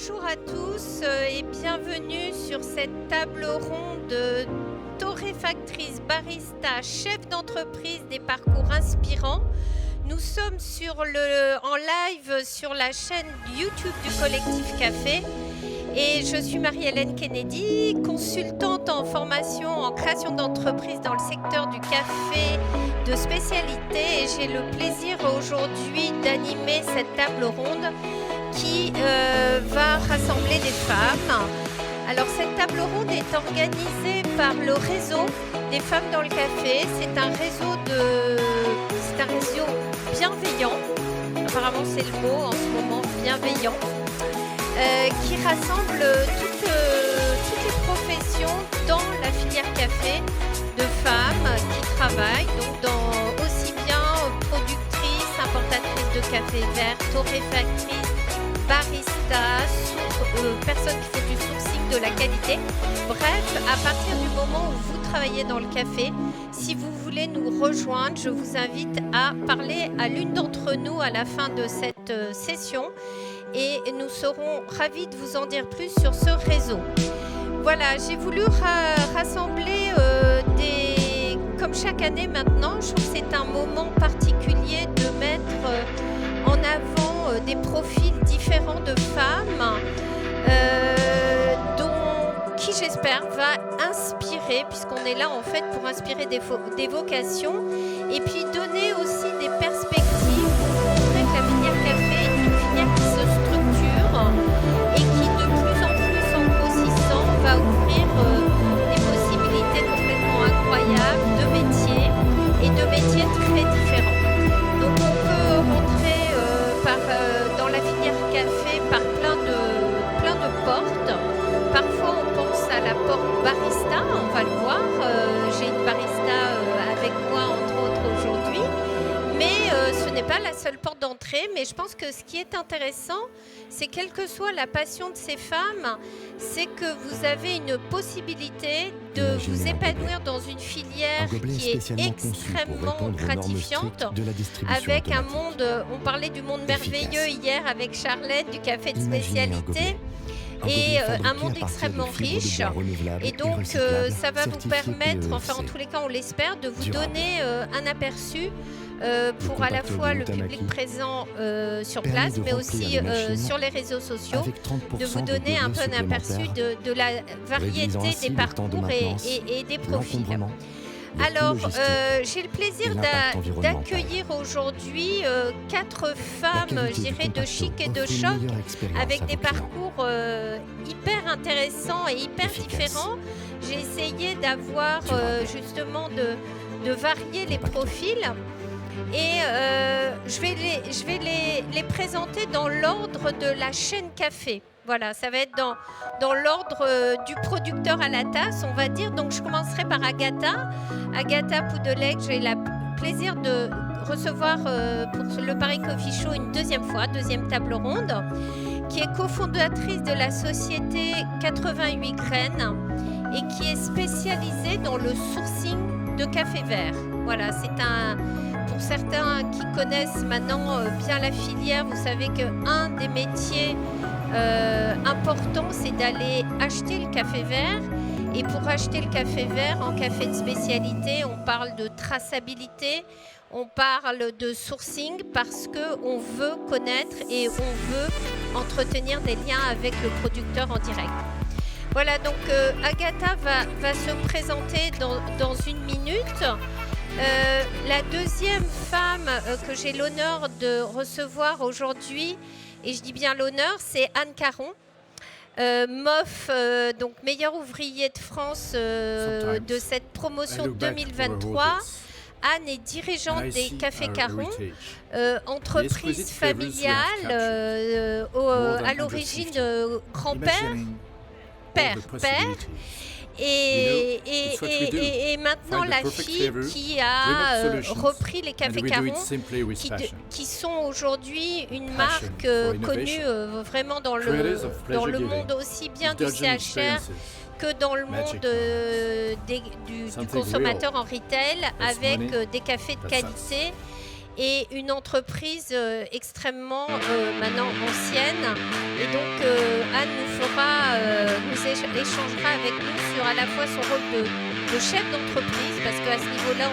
Bonjour à tous et bienvenue sur cette table ronde torréfactrice, barista, chef d'entreprise des parcours inspirants. Nous sommes en live sur la chaîne YouTube du Collectif Café et je suis Marie-Hélène Kennedy, consultante en formation en création d'entreprise dans le secteur du café de spécialité, et j'ai le plaisir aujourd'hui d'animer cette table ronde qui va rassembler des femmes. Alors cette table ronde est organisée par le réseau des femmes dans le café. C'est un réseau bienveillant. Apparemment c'est le mot en ce moment, bienveillant, qui rassemble toutes les professions dans la filière café de femmes qui travaillent donc aussi bien productrices, importatrices de café vert, torréfactrices, barista, personnes qui font du sourcing de la qualité. Bref, à partir du moment où vous travaillez dans le café, si vous voulez nous rejoindre, je vous invite à parler à l'une d'entre nous à la fin de cette session et nous serons ravis de vous en dire plus sur ce réseau. Voilà, j'ai voulu rassembler comme chaque année maintenant, je trouve que c'est un moment particulier de mettre en avant des profils différents de femmes qui j'espère va inspirer, puisqu'on est là en fait pour inspirer des vocations et puis donner aussi des perspectives pour montrer que la filière café est une filière qui se structure et qui de plus en plus en grossissant va ouvrir des possibilités complètement incroyables de métiers et de métiers très différents. Donc on peut rentrer dans la filière café par plein de portes. Parfois on pense à la porte barista, on va le voir. J'ai une barista avec moi entre autres aujourd'hui. Mais ce n'est pas la seule porte d'entrée. Mais je pense que ce qui est intéressant, c'est quelle que soit la passion de ces femmes, c'est que vous avez une possibilité de vous épanouir dans une filière qui est extrêmement gratifiante, avec un monde, on parlait du monde merveilleux hier avec Charlène du café de spécialité, et un monde extrêmement riche, et donc ça va vous permettre, enfin en tous les cas on l'espère, de vous donner un aperçu pour à la fois le public présent sur place, mais aussi sur les réseaux sociaux, de vous donner un peu un aperçu de la variété des parcours et des profils. Alors, j'ai le plaisir d'accueillir aujourd'hui 4 femmes, je dirais, de chic et de choc, avec des parcours hyper intéressants et hyper différents. J'ai essayé d'avoir justement de varier les profils. Et je vais les présenter dans l'ordre de la chaîne café. Voilà, ça va être dans l'ordre du producteur à la tasse, on va dire. Donc, je commencerai par Agatha Poudelec. J'ai le plaisir de recevoir pour le Paris Coffee Show une deuxième table ronde, qui est cofondatrice de la société 88 graines et qui est spécialisée dans le sourcing de café vert. Voilà, pour certains qui connaissent maintenant bien la filière, vous savez qu'un des métiers importants, c'est d'aller acheter le café vert. Et pour acheter le café vert en café de spécialité, on parle de traçabilité, on parle de sourcing, parce qu'on veut connaître et on veut entretenir des liens avec le producteur en direct. Voilà, donc Agatha va se présenter dans une minute. La deuxième femme que j'ai l'honneur de recevoir aujourd'hui, et je dis bien l'honneur, c'est Anne Caron, MOF, donc meilleur ouvrier de France de cette promotion 2023. Anne est dirigeante des Cafés Caron, entreprise familiale, à l'origine grand-père, père. Et maintenant la fille qui a repris les Cafés Caron, qui sont aujourd'hui une marque connue vraiment dans le monde aussi bien du CHR que dans le monde du consommateur en retail, avec des cafés de qualité et une entreprise extrêmement maintenant ancienne. Et donc Anne nous échangera avec nous sur à la fois son rôle de chef d'entreprise, parce qu'à ce niveau-là,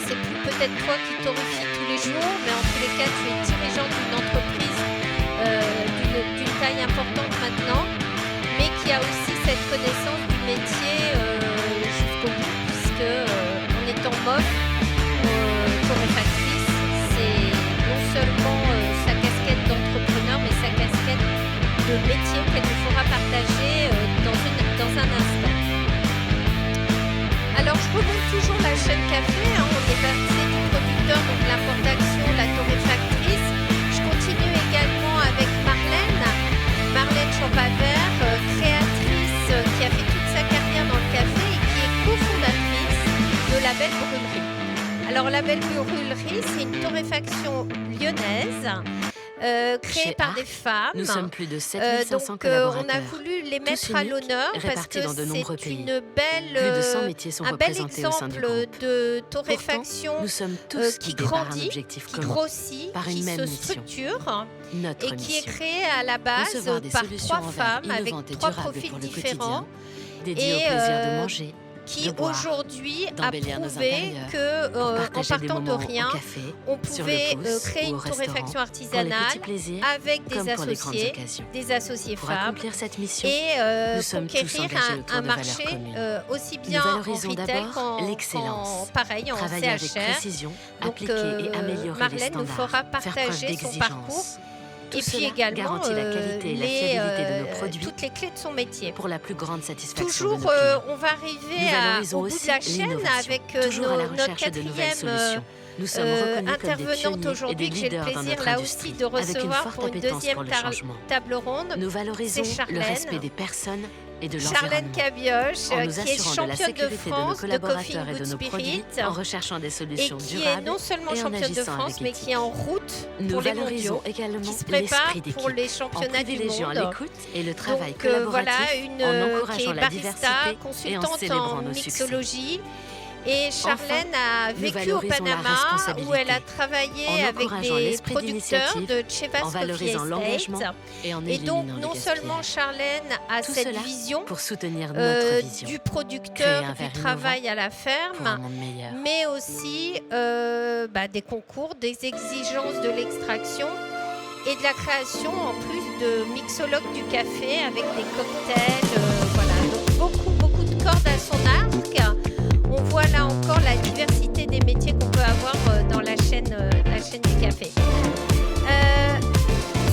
c'est plus peut-être toi qui torréfie tous les jours, mais en tous les cas, tu es dirigeant d'une entreprise d'une taille importante maintenant, mais qui a aussi cette connaissance du métier jusqu'au bout, puisque en étant MOF, torréfactrice, c'est non seulement sa casquette d'entrepreneur, mais sa casquette de métier qu'elle nous fera partager dans un instant. Alors je remonte toujours la chaîne café, on est passé du producteur, donc l'apport d'action, la torréfactrice. Je continue également avec Marlène Champavert, créatrice qui a fait toute sa carrière dans le café et qui est cofondatrice de La Belle Brûlerie. Alors La Belle Brûlerie, c'est une torréfaction lyonnaise créée par des femmes. Nous sommes plus de 7500 collaborateurs. On a voulu les mettre à l'honneur parce que c'est une belle, un bel exemple de torréfaction qui grandit, qui grossit, qui se structure et qui est créée à la base par 3 femmes avec 3 profils différents dédiés au plaisir de manger, qui aujourd'hui a prouvé qu'en partant de rien, on pouvait créer une torréfaction artisanale avec des associés femmes et conquérir un marché aussi bien en retail qu'en pareil, en CHR. Donc Marlène nous fera partager son parcours. Et puis également toutes les clés de son métier. Pour la plus grande satisfaction toujours, de nos clients. on va arriver au bout de la chaîne avec notre quatrième intervenante aujourd'hui que j'ai le plaisir là aussi de recevoir pour une deuxième table ronde. Nous valorisons le respect des personnes et de Charlène Cabioche, qui est championne de France de Coffee et Good de nos Spirit en recherchant des solutions et qui durables est non seulement championne de France mais qui est en route nous pour les valorisons mondiaux, également qui se prépare pour les en championnats du privilégiant monde. l'écoute et le travail Donc collaboratif voilà, en qui encourageant est la barista, diversité et en consultante célébrant en nos succès. mixologie. Et Charlène a vécu au valorisons la Panama responsabilité où elle a travaillé en avec encourageant des l'esprit producteurs d'initiative, de Chivas en valorisant Coffee l'engagement Estate. et en Et donc éliminant non le seulement gaspillage. Charlène a Tout cette cela vision pour soutenir notre vision du Créer producteur, un du verre travail à la pour un ferme, monde meilleur. mais aussi des concours, des exigences de l'extraction et de la création en plus de mixologue du café avec des cocktails. Donc beaucoup de cordes à son arc. On voit là encore la diversité des métiers qu'on peut avoir dans la chaîne du café.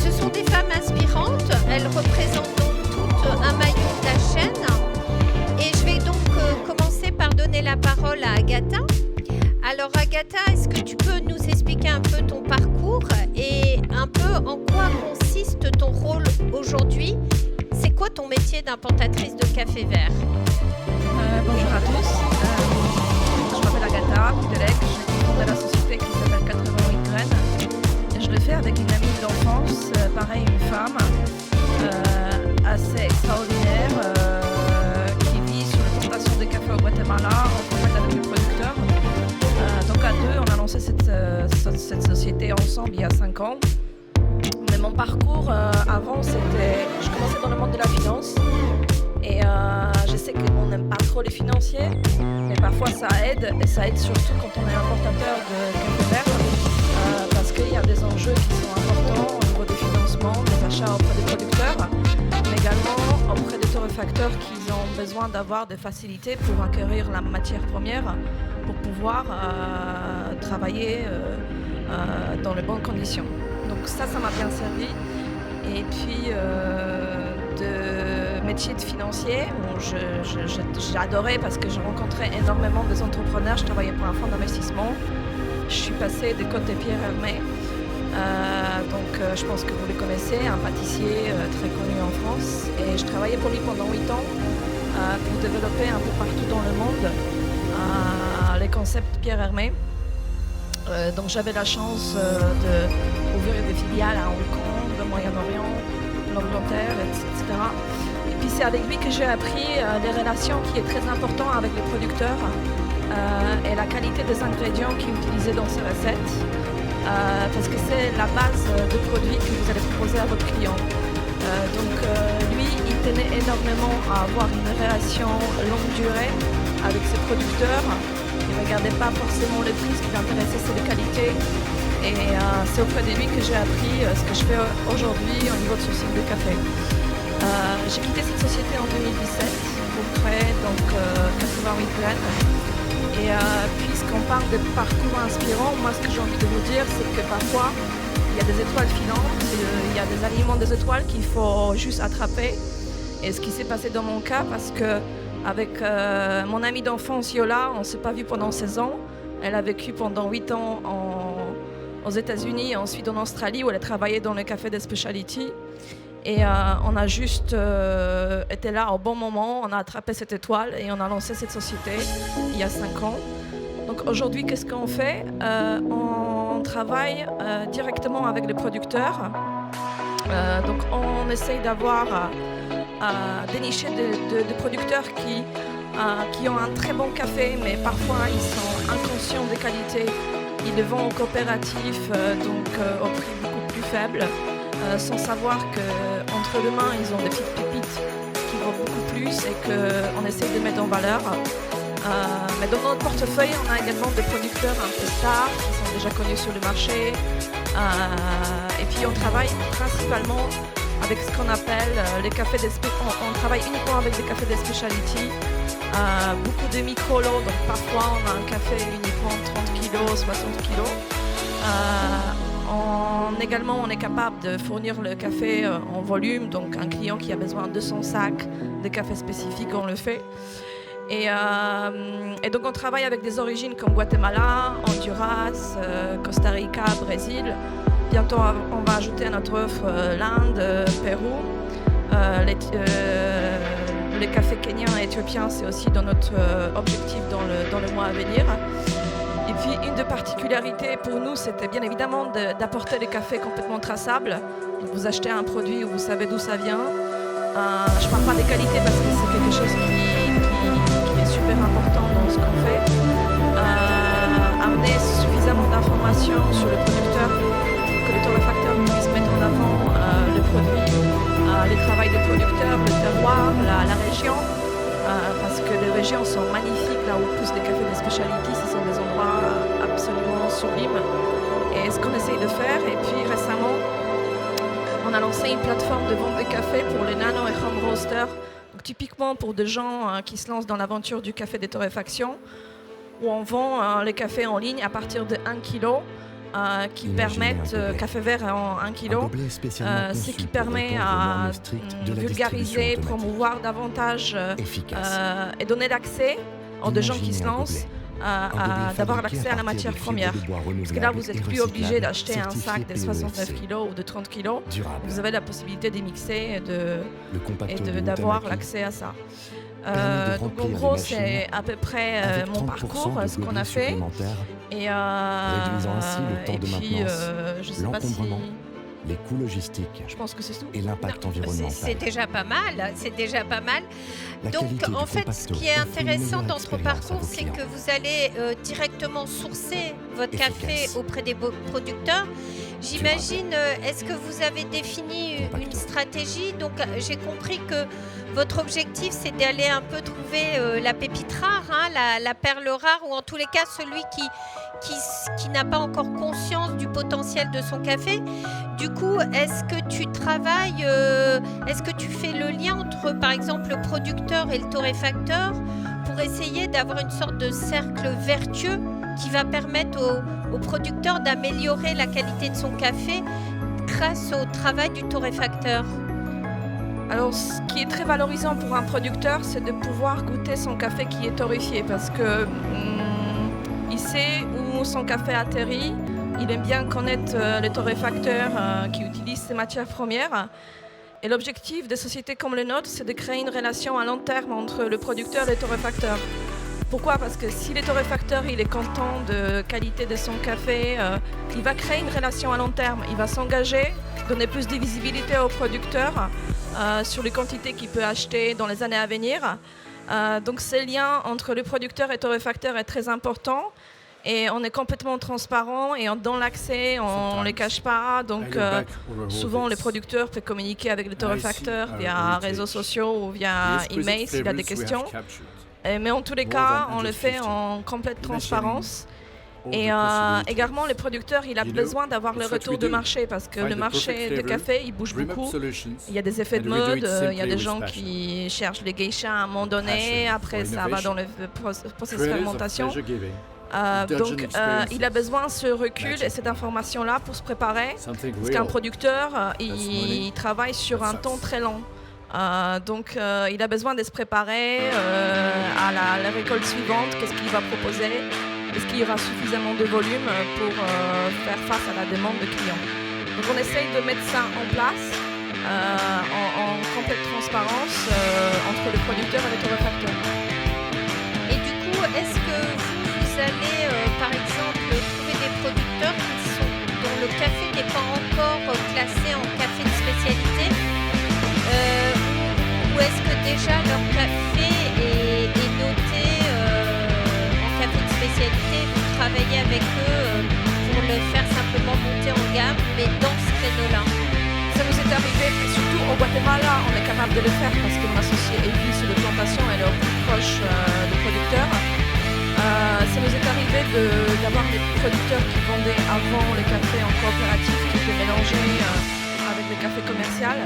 Ce sont des femmes inspirantes. Elles représentent donc tout un maillon de la chaîne. Et je vais donc commencer par donner la parole à Agatha. Alors Agatha, est-ce que tu peux nous expliquer un peu ton parcours et un peu en quoi consiste ton rôle aujourd'hui? C'est quoi ton métier d'importatrice de café vert? Bonjour à tous, je m'appelle Agatha Pidelec, je suis fondée de la société qui s'appelle 88 Graines et je le fais avec une amie d'enfance, pareil une femme assez extraordinaire qui vit sur les plantations de café au Guatemala en contact avec les producteurs. Donc à deux, on a lancé cette société ensemble il y a 5 ans. Mais mon parcours avant, je commençais dans le monde de la finance. Et je sais qu'on n'aime pas trop les financiers, mais parfois ça aide, et ça aide surtout quand on est importateur de café vert, parce qu'il y a des enjeux qui sont importants au niveau des financements, des achats auprès des producteurs, mais également auprès des torréfacteurs qui ont besoin d'avoir des facilités pour acquérir la matière première, pour pouvoir travailler dans les bonnes conditions. Donc ça m'a bien servi. Et puis de métier de financier, où j'ai adoré parce que je rencontrais énormément des entrepreneurs. Je travaillais pour un fonds d'investissement. Je suis passée des côtés Pierre Hermé. Je pense que vous le connaissez, un pâtissier très connu en France. Et je travaillais pour lui pendant 8 ans pour développer un peu partout dans le monde les concepts Pierre Hermé. Donc j'avais la chance d'ouvrir des filiales à Hong Kong, le Moyen-Orient, l'Angleterre, etc. Et puis c'est avec lui que j'ai appris les relations qui est très important avec les producteurs et la qualité des ingrédients qu'il utilisait dans ses recettes. parce que c'est la base de produits que vous allez proposer à votre client. Lui, il tenait énormément à avoir une relation longue durée avec ses producteurs. Il ne regardait pas forcément le prix, ce qui l'intéressait, c'est la qualité. Et c'est auprès de lui que j'ai appris ce que je fais aujourd'hui au niveau de sourcing de café. J'ai quitté cette société en 2017, à peu près, donc 88 plaines. Et puisqu'on parle de parcours inspirants, moi ce que j'ai envie de vous dire, c'est que parfois, il y a des étoiles filantes, il y a des alignements des étoiles qu'il faut juste attraper. Et ce qui s'est passé dans mon cas, parce que avec mon amie d'enfance Yola, on ne s'est pas vu pendant 16 ans. Elle a vécu pendant 8 ans aux États-Unis et ensuite en Australie où elle a travaillé dans le café des specialty. Et on a juste été là au bon moment, on a attrapé cette étoile et on a lancé cette société il y a 5 ans. Donc aujourd'hui, qu'est-ce qu'on fait? On travaille directement avec les producteurs. Donc on essaye d'avoir dénicher des producteurs qui ont un très bon café, mais parfois ils sont inconscients des qualités. Ils le vendent aux coopératifs, au prix beaucoup plus faible, sans savoir qu'entre les mains, ils ont des petites pépites qui vaut beaucoup plus et qu'on essaye de mettre en valeur. Mais dans notre portefeuille, on a également des producteurs un peu stars qui sont déjà connus sur le marché. Et puis on travaille principalement avec ce qu'on appelle les cafés on travaille uniquement avec des cafés des specialty. Beaucoup de micro-lots, donc parfois on a un café uniquement 30 kg, 60 kg. Également, on est capable de fournir le café en volume, donc un client qui a besoin de 200 sacs de café spécifique, on le fait. Et donc on travaille avec des origines comme Guatemala, Honduras, Costa Rica, Brésil. Bientôt, on va ajouter à notre offre l'Inde, Pérou. Les cafés kenyans et éthiopiens, c'est aussi dans notre objectif dans le mois à venir. Et puis, une des particularités pour nous, c'était bien évidemment d'apporter des cafés complètement traçables. Vous achetez un produit où vous savez d'où ça vient. Je ne parle pas des qualités parce que c'est quelque chose qui est super important dans ce qu'on fait. Amener suffisamment d'informations sur le producteur pour que le torréfacteur puisse mettre en avant le produit, le travail des producteurs, le terroir, la région. Parce que les régions sont magnifiques, là où poussent des cafés de specialty, ce sont des endroits absolument sublimes. Et ce qu'on essaye de faire, et puis récemment, on a lancé une plateforme de vente de café pour les nano et home roasters, donc typiquement pour des gens qui se lancent dans l'aventure du café de torréfaction, où on vend les cafés en ligne à partir de 1 kg. Qui permettent, café vert en 1 kg, ce qui permet à vulgariser, promouvoir davantage et donner l'accès aux gens qui se lancent d'avoir l'accès à la matière première. Parce que là, vous n'êtes plus obligé d'acheter un sac de 69 kg ou de 30 kg. Vous avez la possibilité de mixer et d'avoir l'accès à ça. Donc en gros, c'est à peu près mon parcours, ce qu'on a fait. Et puis, je sais pas si... les coûts logistiques, je pense que c'est tout. Et l'impact environnemental. C'est déjà pas mal, c'est déjà pas mal. Donc en fait, ce qui est intéressant dans votre parcours, c'est que vous allez directement sourcer votre café auprès des producteurs. J'imagine, est-ce que vous avez défini une stratégie? Donc j'ai compris que votre objectif, c'est d'aller un peu trouver la pépite rare, hein, la perle rare, ou en tous les cas celui qui n'a pas encore conscience du potentiel de son café. Du coup, est-ce que tu travailles, est-ce que tu fais le lien entre, par exemple, le producteur et le torréfacteur pour essayer d'avoir une sorte de cercle vertueux qui va permettre au producteur d'améliorer la qualité de son café grâce au travail du torréfacteur? Alors, ce qui est très valorisant pour un producteur, c'est de pouvoir goûter son café qui est torréfié parce que il sait où son café atterrit. Il aime bien connaître les torréfacteurs qui utilisent ces matières premières. Et l'objectif des sociétés comme les nôtres, c'est de créer une relation à long terme entre le producteur et le torréfacteur. Pourquoi? Parce que si le torréfacteur il est content de la qualité de son café, il va créer une relation à long terme. Il va s'engager, donner plus de visibilité au producteur sur les quantités qu'il peut acheter dans les années à venir. Donc ce lien entre le producteur et le torréfacteur est très important. Et on est complètement transparent et dans l'accès, on ne les cache pas. Donc souvent, les producteurs peuvent communiquer avec les torréfacteurs via réseaux sociaux ou via email s'il y a des questions. Mais en tous les cas, on le fait en complète transparence. Et également, le producteur, il a besoin d'avoir le retour de marché parce que le marché de café, il bouge beaucoup. Il y a des effets de mode, il y a des gens qui cherchent les geishas à un moment donné, après ça va dans le processus de fermentation. Donc, il a besoin de ce recul et cette information-là pour se préparer parce qu'un producteur, il travaille sur un temps très long. Donc, il a besoin de se préparer à la récolte suivante, qu'est-ce qu'il va proposer. Est-ce qu'il y aura suffisamment de volume pour faire face à la demande de clients? Donc on essaye de mettre ça en place en complète transparence entre le producteur et le torréfacteur. Et du coup, est-ce que vous allez par exemple trouver des producteurs dont le café n'est pas encore classé en café de spécialité ou est-ce que déjà leur café est noté spécialité, vous travaillez avec eux pour le faire simplement monter en gamme, mais dans ce créneau-là. Ça nous est arrivé, surtout au Guatemala, on est capable de le faire parce que mon associé Evie sur les plantations, elle est au plus proche des producteurs. Ça nous est arrivé d'avoir des producteurs qui vendaient avant le café en coopérative, qui étaient mélangés avec le café commercial.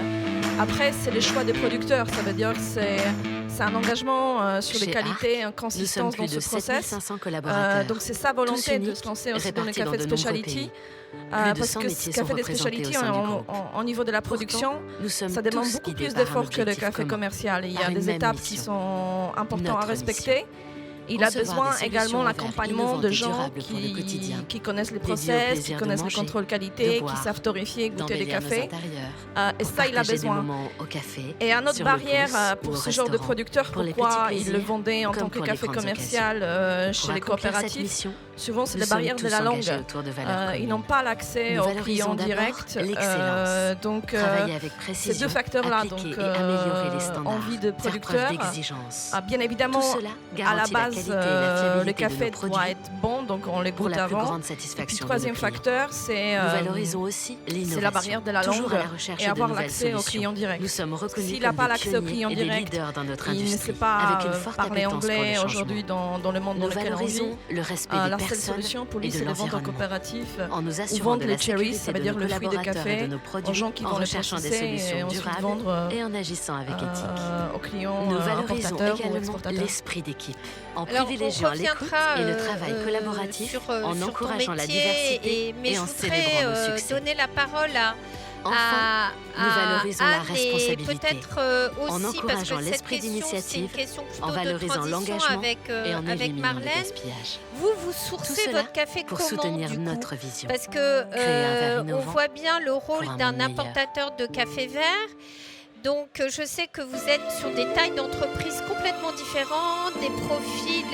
Après, c'est les choix des producteurs, ça veut dire que c'est un engagement sur les qualités, une consistance dans ce process. Donc c'est sa volonté de se lancer aussi dans le café de specialty. Parce que ce café de specialty, au niveau de la production, ça demande beaucoup plus d'efforts que le café commercial. Il y a des étapes qui sont importantes à respecter. Il a besoin également l'accompagnement de gens qui connaissent les process, qui connaissent le contrôle qualité, qui savent torréfier, goûter les cafés. Et ça, il a besoin. Et une autre barrière pour ce genre de producteurs, pourquoi ils le vendaient en tant que café commercial chez les coopératives, souvent c'est la barrière de la langue. Ils n'ont pas l'accès aux clients directs. Donc, ces deux facteurs-là, donc envie de producteur, bien évidemment, à la base, le café doit être bon, donc on le goûte avant. Et puis troisième facteur, c'est la barrière de la langue et avoir l'accès aux clients directs. S'il n'a pas l'accès aux clients directs, il ne sait pas parler anglais aujourd'hui dans le monde dans lequel on vit. La seule solution pour lui, c'est de vendre en coopérative ou vendre les cherries, ça veut dire le fruit de café, aux gens qui vont le processer et ensuite vendre aux clients importateurs ou exportateurs. L'esprit d'équipe. En privilégiant l'écoute et le travail collaboratif, en encourageant la diversité et en célébrant nos succès. Donner la parole Enfin, nous valorisons la responsabilité, peut-être aussi, en encourageant l'esprit d'initiative, en valorisant l'engagement et en éliminant le gaspillage. Vous sourcez votre café pour comment, soutenir du coup notre vision. Parce que on voit bien le rôle d'un importateur de café vert. Donc, je sais que vous êtes sur des tailles d'entreprises complètement différentes, des profils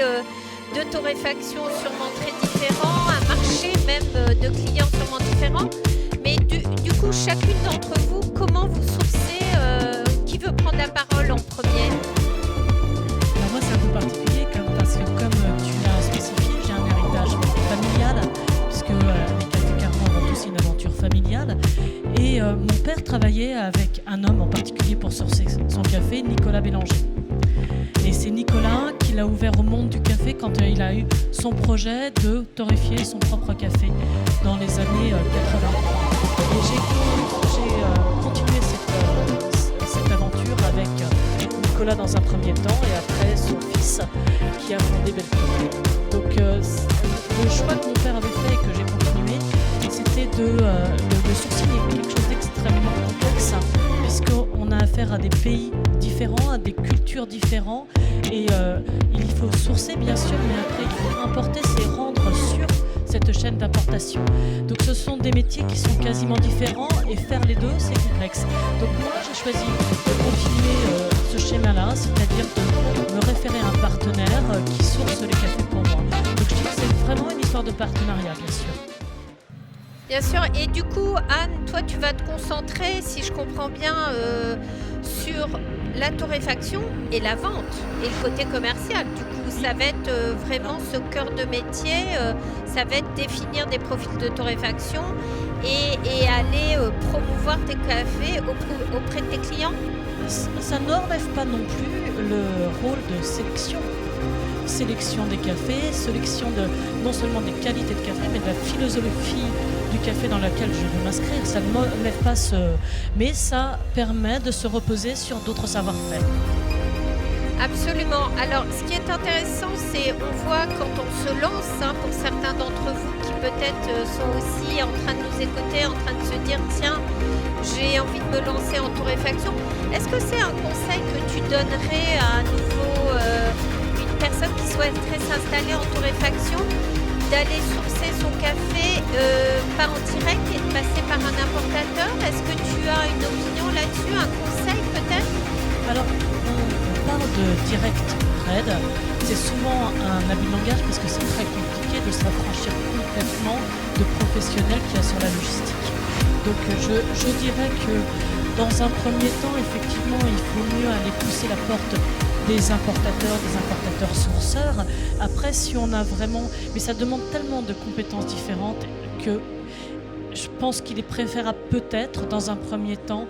de torréfaction sûrement très différents, un marché même de clients sûrement différents. Mais du coup, chacune d'entre vous, comment vous sourcez qui veut prendre la parole en premier? Alors moi, c'est un peu particulier parce que comme tu l'as spécifié, j'ai un héritage familial, puisque les Cafés Carrefour ont tous une aventure familiale. Et mon père travaillait avec un homme en particulier pour sourcer son café, Nicolas Bélanger. Et c'est Nicolas qui l'a ouvert au monde du café quand il a eu son projet de torréfier son propre café dans les années 80. Et j'ai continué cette aventure avec Nicolas dans un premier temps et après son fils qui a fondé Belcourt. Donc le choix que mon père avait fait et que j'ai continué, c'était de sourciller quelque chose d'extrêmement complexe puisqu'on a affaire à des pays différents, à des cultures différentes et il faut sourcer bien sûr, mais après il faut importer, c'est rendre sur cette chaîne d'importation. Donc ce sont des métiers qui sont quasiment différents et faire les deux c'est complexe. Donc moi j'ai choisi de continuer ce schéma-là, c'est-à-dire de me référer à un partenaire qui source les cafés pour moi. Donc je dis que c'est vraiment une histoire de partenariat bien sûr. Bien sûr, et du coup, Anne, toi, tu vas te concentrer, si je comprends bien, sur la torréfaction et la vente, et le côté commercial. Du coup, où ça va être vraiment ce cœur de métier, ça va être définir des profils de torréfaction et aller promouvoir tes cafés auprès de tes clients? Ça n'enlève pas non plus le rôle de sélection des cafés, sélection non seulement des qualités de café, mais de la philosophie du café dans laquelle je veux m'inscrire. Ça ne m'enlève pas mais ça permet de se reposer sur d'autres savoir-faire. Absolument. Alors, ce qui est intéressant, c'est on voit quand on se lance, pour certains d'entre vous qui peut-être sont aussi en train de nous écouter, en train de se dire « Tiens, j'ai envie de me lancer en torréfaction ». Est-ce que c'est un conseil que tu donnerais à une personne qui souhaiterait s'installer en torréfaction, d'aller sourcer son café pas en direct et de passer par un importateur? Est-ce que tu as une opinion là-dessus, un conseil peut-être? Alors, on parle de direct trade. C'est souvent un abus de langage parce que c'est très compliqué de s'affranchir complètement de professionnels qu'il y a sur la logistique. Donc je dirais que dans un premier temps, effectivement, il faut mieux aller pousser la porte des importateurs sourceurs. Après, si on a vraiment... Mais ça demande tellement de compétences différentes que je pense qu'il est préférable peut-être, dans un premier temps,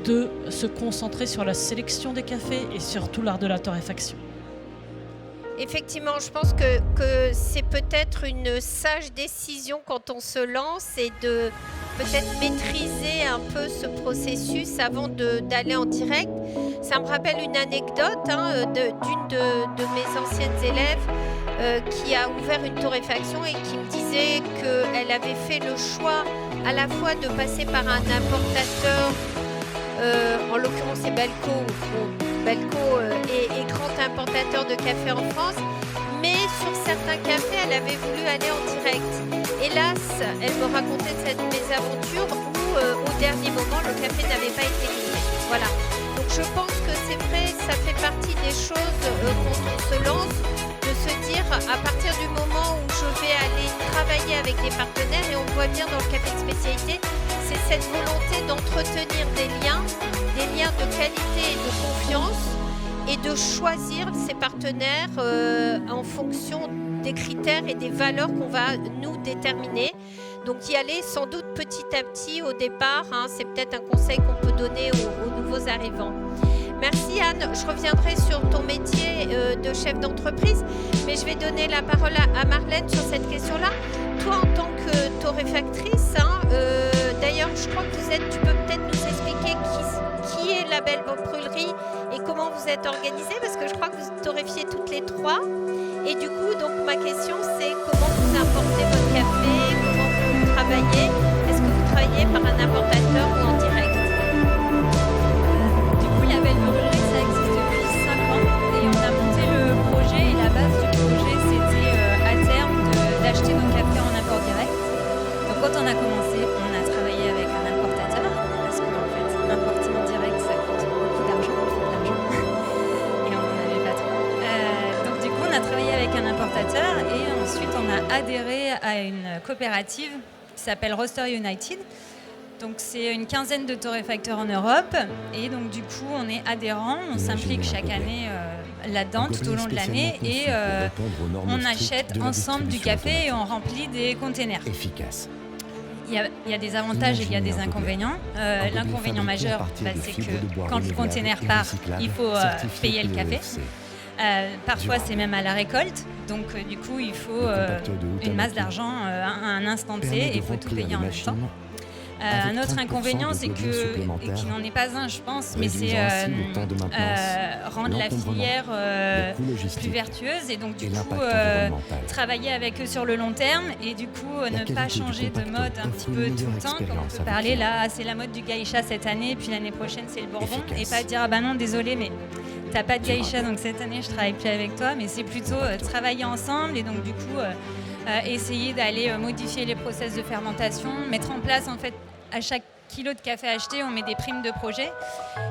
de se concentrer sur la sélection des cafés et surtout l'art de la torréfaction. Effectivement, je pense que c'est peut-être une sage décision quand on se lance et de peut-être maîtriser un peu ce processus avant d'aller en direct. Ça me rappelle une anecdote d'une de mes anciennes élèves qui a ouvert une torréfaction et qui me disait qu'elle avait fait le choix à la fois de passer par un importateur, en l'occurrence c'est Belco est grand importateur de café en France, mais sur certains cafés, elle avait voulu aller en direct. Hélas, elle me racontait cette mésaventure où, au dernier moment, le café n'avait pas été livré. Voilà. Donc je pense que c'est vrai, ça fait partie des choses quand on se lance, de se dire à partir du moment où je vais aller travailler avec des partenaires, et on voit bien dans le café de spécialité, c'est cette volonté d'entretenir des liens de qualité et de confiance, et de choisir ses partenaires en fonction des critères et des valeurs qu'on va nous déterminer. Donc y aller sans doute petit à petit au départ, c'est peut-être un conseil qu'on peut donner aux nouveaux arrivants. Merci Anne, je reviendrai sur ton métier de chef d'entreprise, mais je vais donner la parole à Marlène sur cette question-là. Toi en tant que torréfactrice, d'ailleurs je crois que tu peux peut-être nous expliquer qui est la Belle Brûlerie et comment vous êtes organisés, parce que je crois que vous torréfiez toutes les trois. Et du coup, donc ma question c'est comment vous importez votre café, comment vous travaillez, est-ce que vous travaillez par un importateur ou en direct? Du coup, la Belle Brûlerie, ça existe depuis 5 ans et on a monté le projet, et la base du projet c'était à terme d'acheter nos cafés en import direct. Donc quand on a commencé, on a travaillé avec un importateur parce qu'en fait, importer en direct ça coûte beaucoup d'argent, et on n'en avait pas trop. Donc du coup, on a travaillé avec un importateur et ensuite on a adhéré à une coopérative qui s'appelle Roaster United. Donc c'est une quinzaine de torréfacteurs en Europe, et donc du coup on est adhérent, on s'implique chaque année là-dedans tout au long de l'année, et on achète ensemble du café et on remplit des containers. Efficace. Il y a des avantages et il y a des inconvénients. L'inconvénient majeur, c'est que quand le container part, il faut payer le café. Parfois c'est même à la récolte, donc du coup il faut une masse d'argent à un instant T, et il faut tout payer en même temps. Un autre inconvénient, c'est qui n'en est pas un, je pense, mais c'est rendre la filière plus vertueuse, et donc du coup travailler avec eux sur le long terme, et du coup ne pas changer de mode un petit peu tout le temps, comme on peut parler là, c'est la mode du geisha cette année, puis l'année prochaine c'est le bourbon, et pas dire ah bah non désolé mais t'as pas de geisha donc cette année je travaille plus avec toi, mais c'est plutôt travailler ensemble, et donc du coup essayer d'aller modifier les process de fermentation, mettre en place en fait à chaque kilo de café acheté, on met des primes de projet,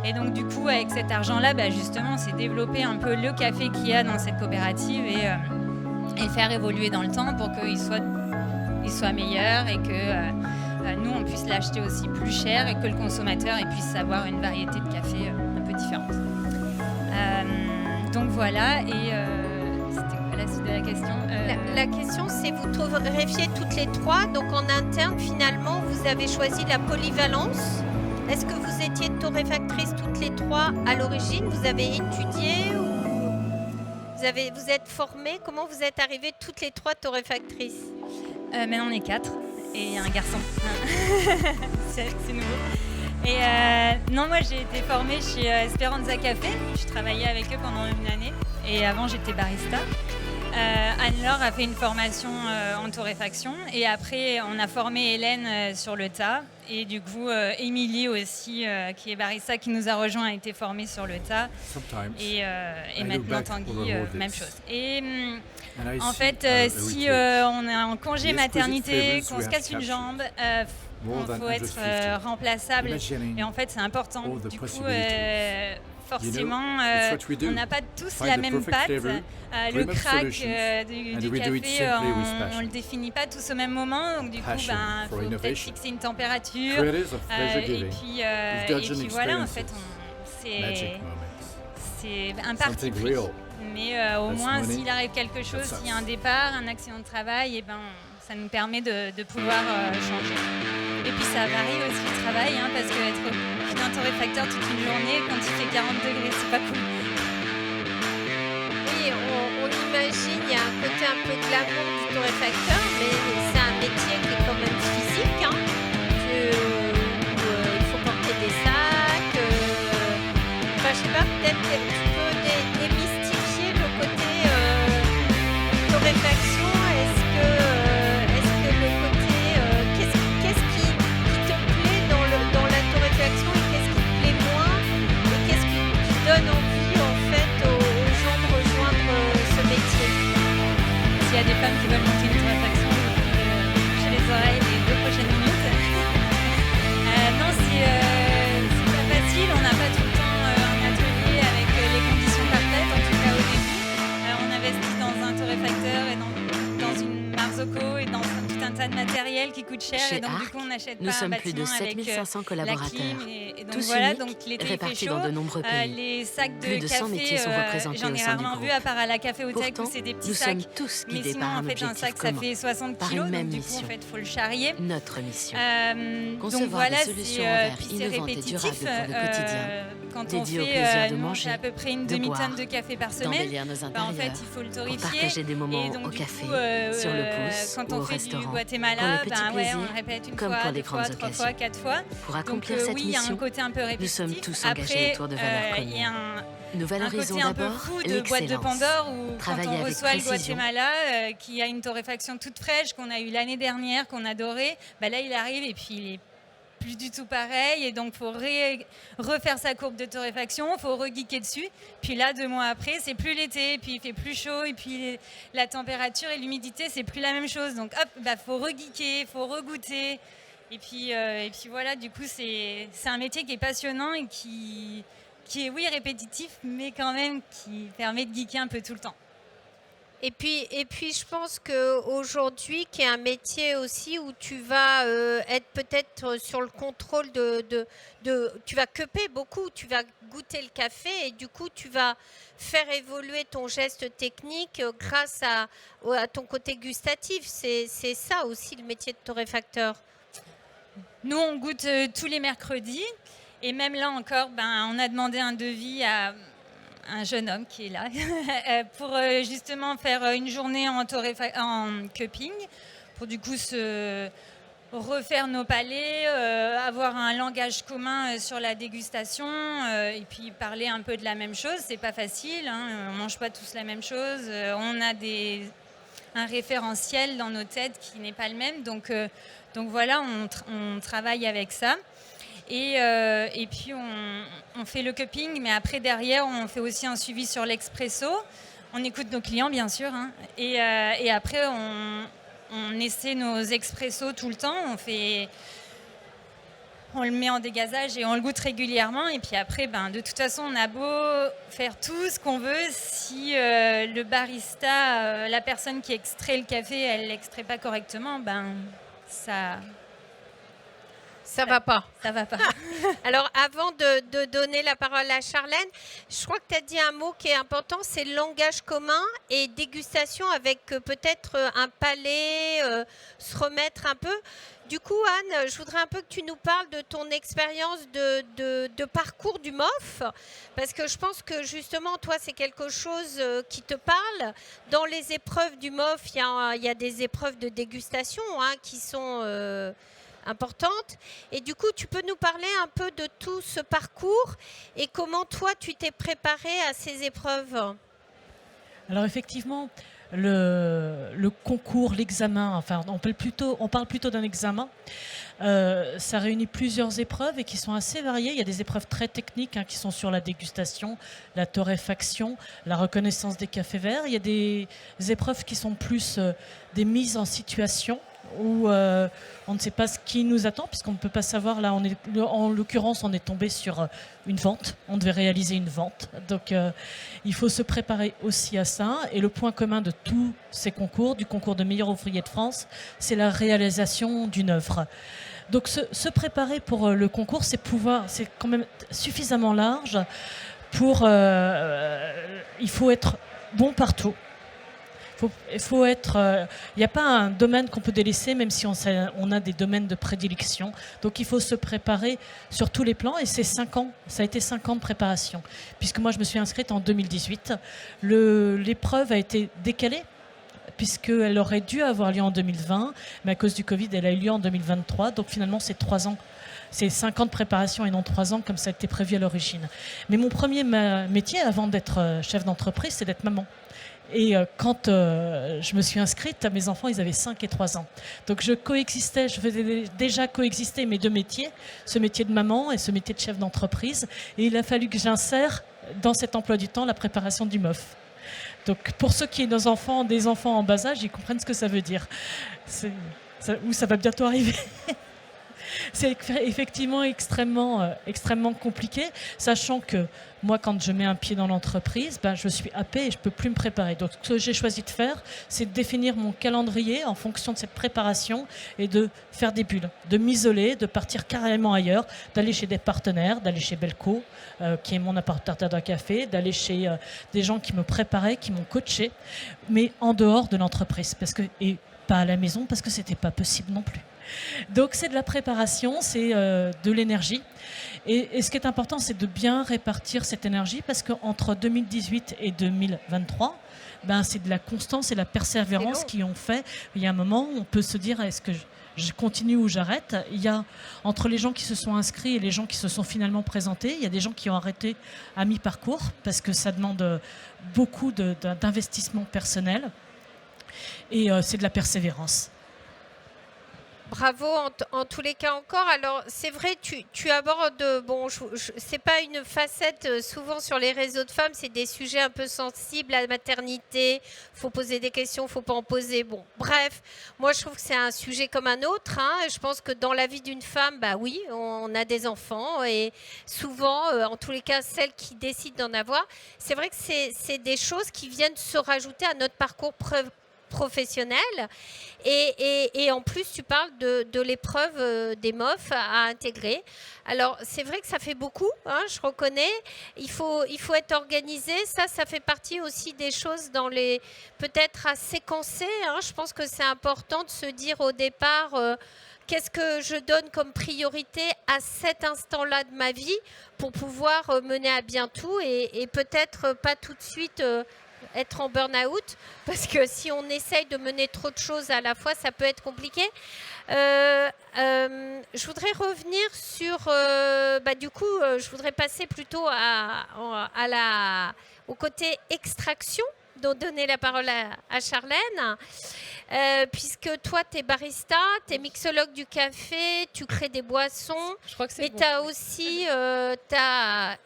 et donc du coup avec cet argent-là, justement c'est développer un peu le café qu'il y a dans cette coopérative et faire évoluer dans le temps pour qu'il soit meilleur, et que nous on puisse l'acheter aussi plus cher, et que le consommateur puisse avoir une variété de café un peu différente. Donc voilà, et c'était la suite de la question. La question, c'est vous torréfiez toutes les 3. Donc en interne, finalement, vous avez choisi la polyvalence. Est-ce que vous étiez torréfactrices toutes les 3 à l'origine? Vous avez étudié ou vous êtes formées? Comment vous êtes arrivées toutes les 3 torréfactrices? Maintenant, on est 4 et un garçon. c'est nouveau. Et non, moi j'ai été formée chez Esperanza Café. Je travaillais avec eux pendant une année. Et avant, j'étais barista. Anne-Laure a fait une formation en torréfaction. Et après, on a formé Hélène sur le tas. Et du coup, Émilie aussi, qui est barista, qui nous a rejoint, a été formée sur le tas. Et maintenant, Tanguy, même chose. Et en fait, si on est en congé maternité, qu'on se casse une jambe, il faut être remplaçable. Et en fait, c'est important. Du coup, forcément, on n'a pas tous la même patte. Le crack du café, on ne le définit pas tous au même moment. Donc du coup, il faut peut-être fixer une température. Et puis voilà, en fait, c'est un parti pris. Mais au moins, s'il arrive quelque chose, s'il y a un départ, un accident de travail, et ben, ça nous permet de pouvoir changer. Et puis ça varie aussi le travail, parce qu'être d'un torréfacteur toute une journée, quand il fait 40 degrés, c'est pas cool. Oui, on imagine, il y a un côté un peu glamour du torréfacteur, mais c'est un métier qui est quand même physique, où il faut porter des sacs. Je sais pas, peut-être que tu peux démystifier le côté torréfaction. Est-ce que le côté, qu'est-ce qui te plaît dans la torréfaction et qu'est-ce qui te plaît moins et qu'est-ce qui donne envie en fait aux gens de rejoindre ce métier? S'il y a des femmes qui veulent monter une torréfaction, boucher les oreilles les 2 prochaines minutes. Non, c'est pas facile, on n'a pas tout le temps un atelier avec les conditions parfaites, en tout cas au début. On investit dans un torréfacteur et dans une Marzocco et dans tout un tas de matériel qui coûte cher. Chez et donc Arc, du coup, on n'achète nous pas un sommes plus de bâtiment avec 7500 collaborateurs. la clim. Et donc Tous voilà, uniques, donc l'été il fait répartis chaud. dans de nombreux pays. Les sacs de Plus de 100 métiers sont café, représentés j'en au ai sein du rarement groupe. vu à part à la caféothèque Pourtant, où c'est des petits nous sacs. sommes tous Mais guidés sinon, par un en fait, un objectif sac, ça commun, fait 60 par kilos. une même Donc du coup, mission. en fait, il faut le charrier. Notre mission. Donc Concevoir voilà, des solutions en verre puis c'est innovantes et répétitif. durables pour le quotidien, Quand on dédiées au fait plaisir de nous, on manger, fait à peu près une de demi-tonne boire, de café par semaine. d'embellir nos En intérieurs, fait, il faut le pour torréfier. partager des moments Et donc, au du café, coup, sur le pouce quand ou on au fait du restaurant, Guatemala, pour le petit on plaisir, le répète une comme fois, pour 2 les fois, grandes 3 occasions. fois, 4 fois. Pour accomplir Donc cette oui, il y a un mission, côté un peu nous répétitif. sommes tous engagés Après, autour de valeurs il y a communes. Nous un valorisons côté un peu d'abord fou de boîte de l'excellence. Pandore où quand Travailler on avec reçoit le précision. Guatemala qui a une torréfaction toute fraîche qu'on a eu l'année dernière, qu'on adorait, là il arrive et puis il est plus du tout pareil et donc il faut refaire sa courbe de torréfaction, il faut re-geeker dessus. Puis là, 2 mois après, c'est plus l'été, puis il fait plus chaud et puis la température et l'humidité, c'est plus la même chose. Donc hop, faut re-geeker, il faut regoûter. Et puis voilà, du coup, c'est un métier qui est passionnant et qui est, oui, répétitif, mais quand même qui permet de geeker un peu tout le temps. Et puis je pense qu'aujourd'hui, qui est un métier aussi où tu vas être peut-être sur le contrôle tu vas cuper beaucoup, tu vas goûter le café et du coup, tu vas faire évoluer ton geste technique grâce à ton côté gustatif. C'est ça aussi le métier de torréfacteur. Nous, on goûte tous les mercredis. Et même là encore, on a demandé un devis à un jeune homme qui est là pour justement faire une journée en cupping, pour du coup se refaire nos palais, avoir un langage commun sur la dégustation et puis parler un peu de la même chose. C'est pas facile, on mange pas tous la même chose. On a un référentiel dans nos têtes qui n'est pas le même. Donc voilà, on travaille avec ça. Et puis on fait le cupping, mais après derrière on fait aussi un suivi sur l'expresso. On écoute nos clients bien sûr, et après on essaie nos expressos tout le temps. On le met en dégazage et on le goûte régulièrement. Et puis après, de toute façon, on a beau faire tout ce qu'on veut, si le barista, la personne qui extrait le café, elle l'extrait pas correctement, Ça va pas. Ça va pas. Alors, avant de donner la parole à Charlène, je crois que tu as dit un mot qui est important, c'est le langage commun et dégustation avec peut-être un palais, se remettre un peu. Du coup, Anne, je voudrais un peu que tu nous parles de ton expérience de parcours du MOF, parce que je pense que justement, toi, c'est quelque chose qui te parle. Dans les épreuves du MOF, il y a des épreuves de dégustation qui sont importantes. Et du coup, tu peux nous parler un peu de tout ce parcours et comment toi, tu t'es préparé à ces épreuves? Alors effectivement, le concours, l'examen, enfin on parle plutôt d'un examen. Ça réunit plusieurs épreuves et qui sont assez variées. Il y a des épreuves très techniques qui sont sur la dégustation, la torréfaction, la reconnaissance des cafés verts. Il y a des épreuves qui sont plus des mises en situation où on ne sait pas ce qui nous attend puisqu'on ne peut pas savoir. Là, en l'occurrence, on est tombé sur une vente. On devait réaliser une vente. Donc, il faut se préparer aussi à ça. Et le point commun de tous ces concours, du concours de meilleur ouvrier de France, c'est la réalisation d'une œuvre. Donc, se préparer pour le concours, c'est quand même suffisamment large pour... il faut être bon partout. Il faut être. Il n'y a pas un domaine qu'on peut délaisser, même si on a des domaines de prédilection. Donc il faut se préparer sur tous les plans. Et c'est 5 ans. Ça a été 5 ans de préparation. Puisque moi, je me suis inscrite en 2018. L'épreuve a été décalée, puisqu'elle aurait dû avoir lieu en 2020. Mais à cause du Covid, elle a eu lieu en 2023. Donc finalement, c'est 3 ans. C'est 5 ans de préparation et non 3 ans, comme ça a été prévu à l'origine. Mais mon premier métier, avant d'être chef d'entreprise, c'est d'être maman. Et quand je me suis inscrite, mes enfants, ils avaient 5 et 3 ans. Donc je faisais déjà coexister mes 2 métiers, ce métier de maman et ce métier de chef d'entreprise. Et il a fallu que j'insère dans cet emploi du temps la préparation du MOF. Donc pour ceux qui ont des enfants en bas âge, ils comprennent ce que ça veut dire. Ça va bientôt arriver. C'est effectivement extrêmement compliqué, sachant que moi, quand je mets un pied dans l'entreprise, je suis happée et je ne peux plus me préparer. Donc, ce que j'ai choisi de faire, c'est de définir mon calendrier en fonction de cette préparation et de faire des bulles, de m'isoler, de partir carrément ailleurs, d'aller chez des partenaires, d'aller chez Belco, qui est mon apportateur d'un café, d'aller chez des gens qui me préparaient, qui m'ont coaché, mais en dehors de l'entreprise, et pas à la maison, parce que ce n'était pas possible non plus. Donc c'est de la préparation, c'est de l'énergie. Et ce qui est important, c'est de bien répartir cette énergie parce qu'entre 2018 et 2023, c'est de la constance et de la persévérance qui ont fait. Il y a un moment où on peut se dire, est-ce que je continue ou j'arrête? Il y a, entre les gens qui se sont inscrits et les gens qui se sont finalement présentés, il y a des gens qui ont arrêté à mi-parcours parce que ça demande beaucoup d'investissement personnel. Et c'est de la persévérance. Bravo en tous les cas encore. Alors c'est vrai, tu abordes, c'est pas une facette souvent sur les réseaux de femmes, c'est des sujets un peu sensibles, la maternité, faut poser des questions, faut pas en poser. Bon, bref, moi je trouve que c'est un sujet comme un autre. Je pense que dans la vie d'une femme, oui, on a des enfants et souvent, en tous les cas, celles qui décident d'en avoir, c'est vrai que c'est des choses qui viennent se rajouter à notre parcours professionnel et en plus tu parles de l'épreuve des MOF à intégrer. Alors c'est vrai que ça fait beaucoup, je reconnais, il faut être organisé, ça fait partie aussi des choses peut-être à séquencer, je pense que c'est important de se dire au départ qu'est-ce que je donne comme priorité à cet instant-là de ma vie pour pouvoir mener à bien tout et peut-être pas tout de suite être en burn-out, parce que si on essaye de mener trop de choses à la fois, ça peut être compliqué. Je voudrais revenir sur... du coup, je voudrais passer plutôt au côté extraction, dont donner la parole à Charlène, puisque toi, tu es barista, tu es mixologue du café, tu crées des boissons, je crois que mais tu as aussi, t'as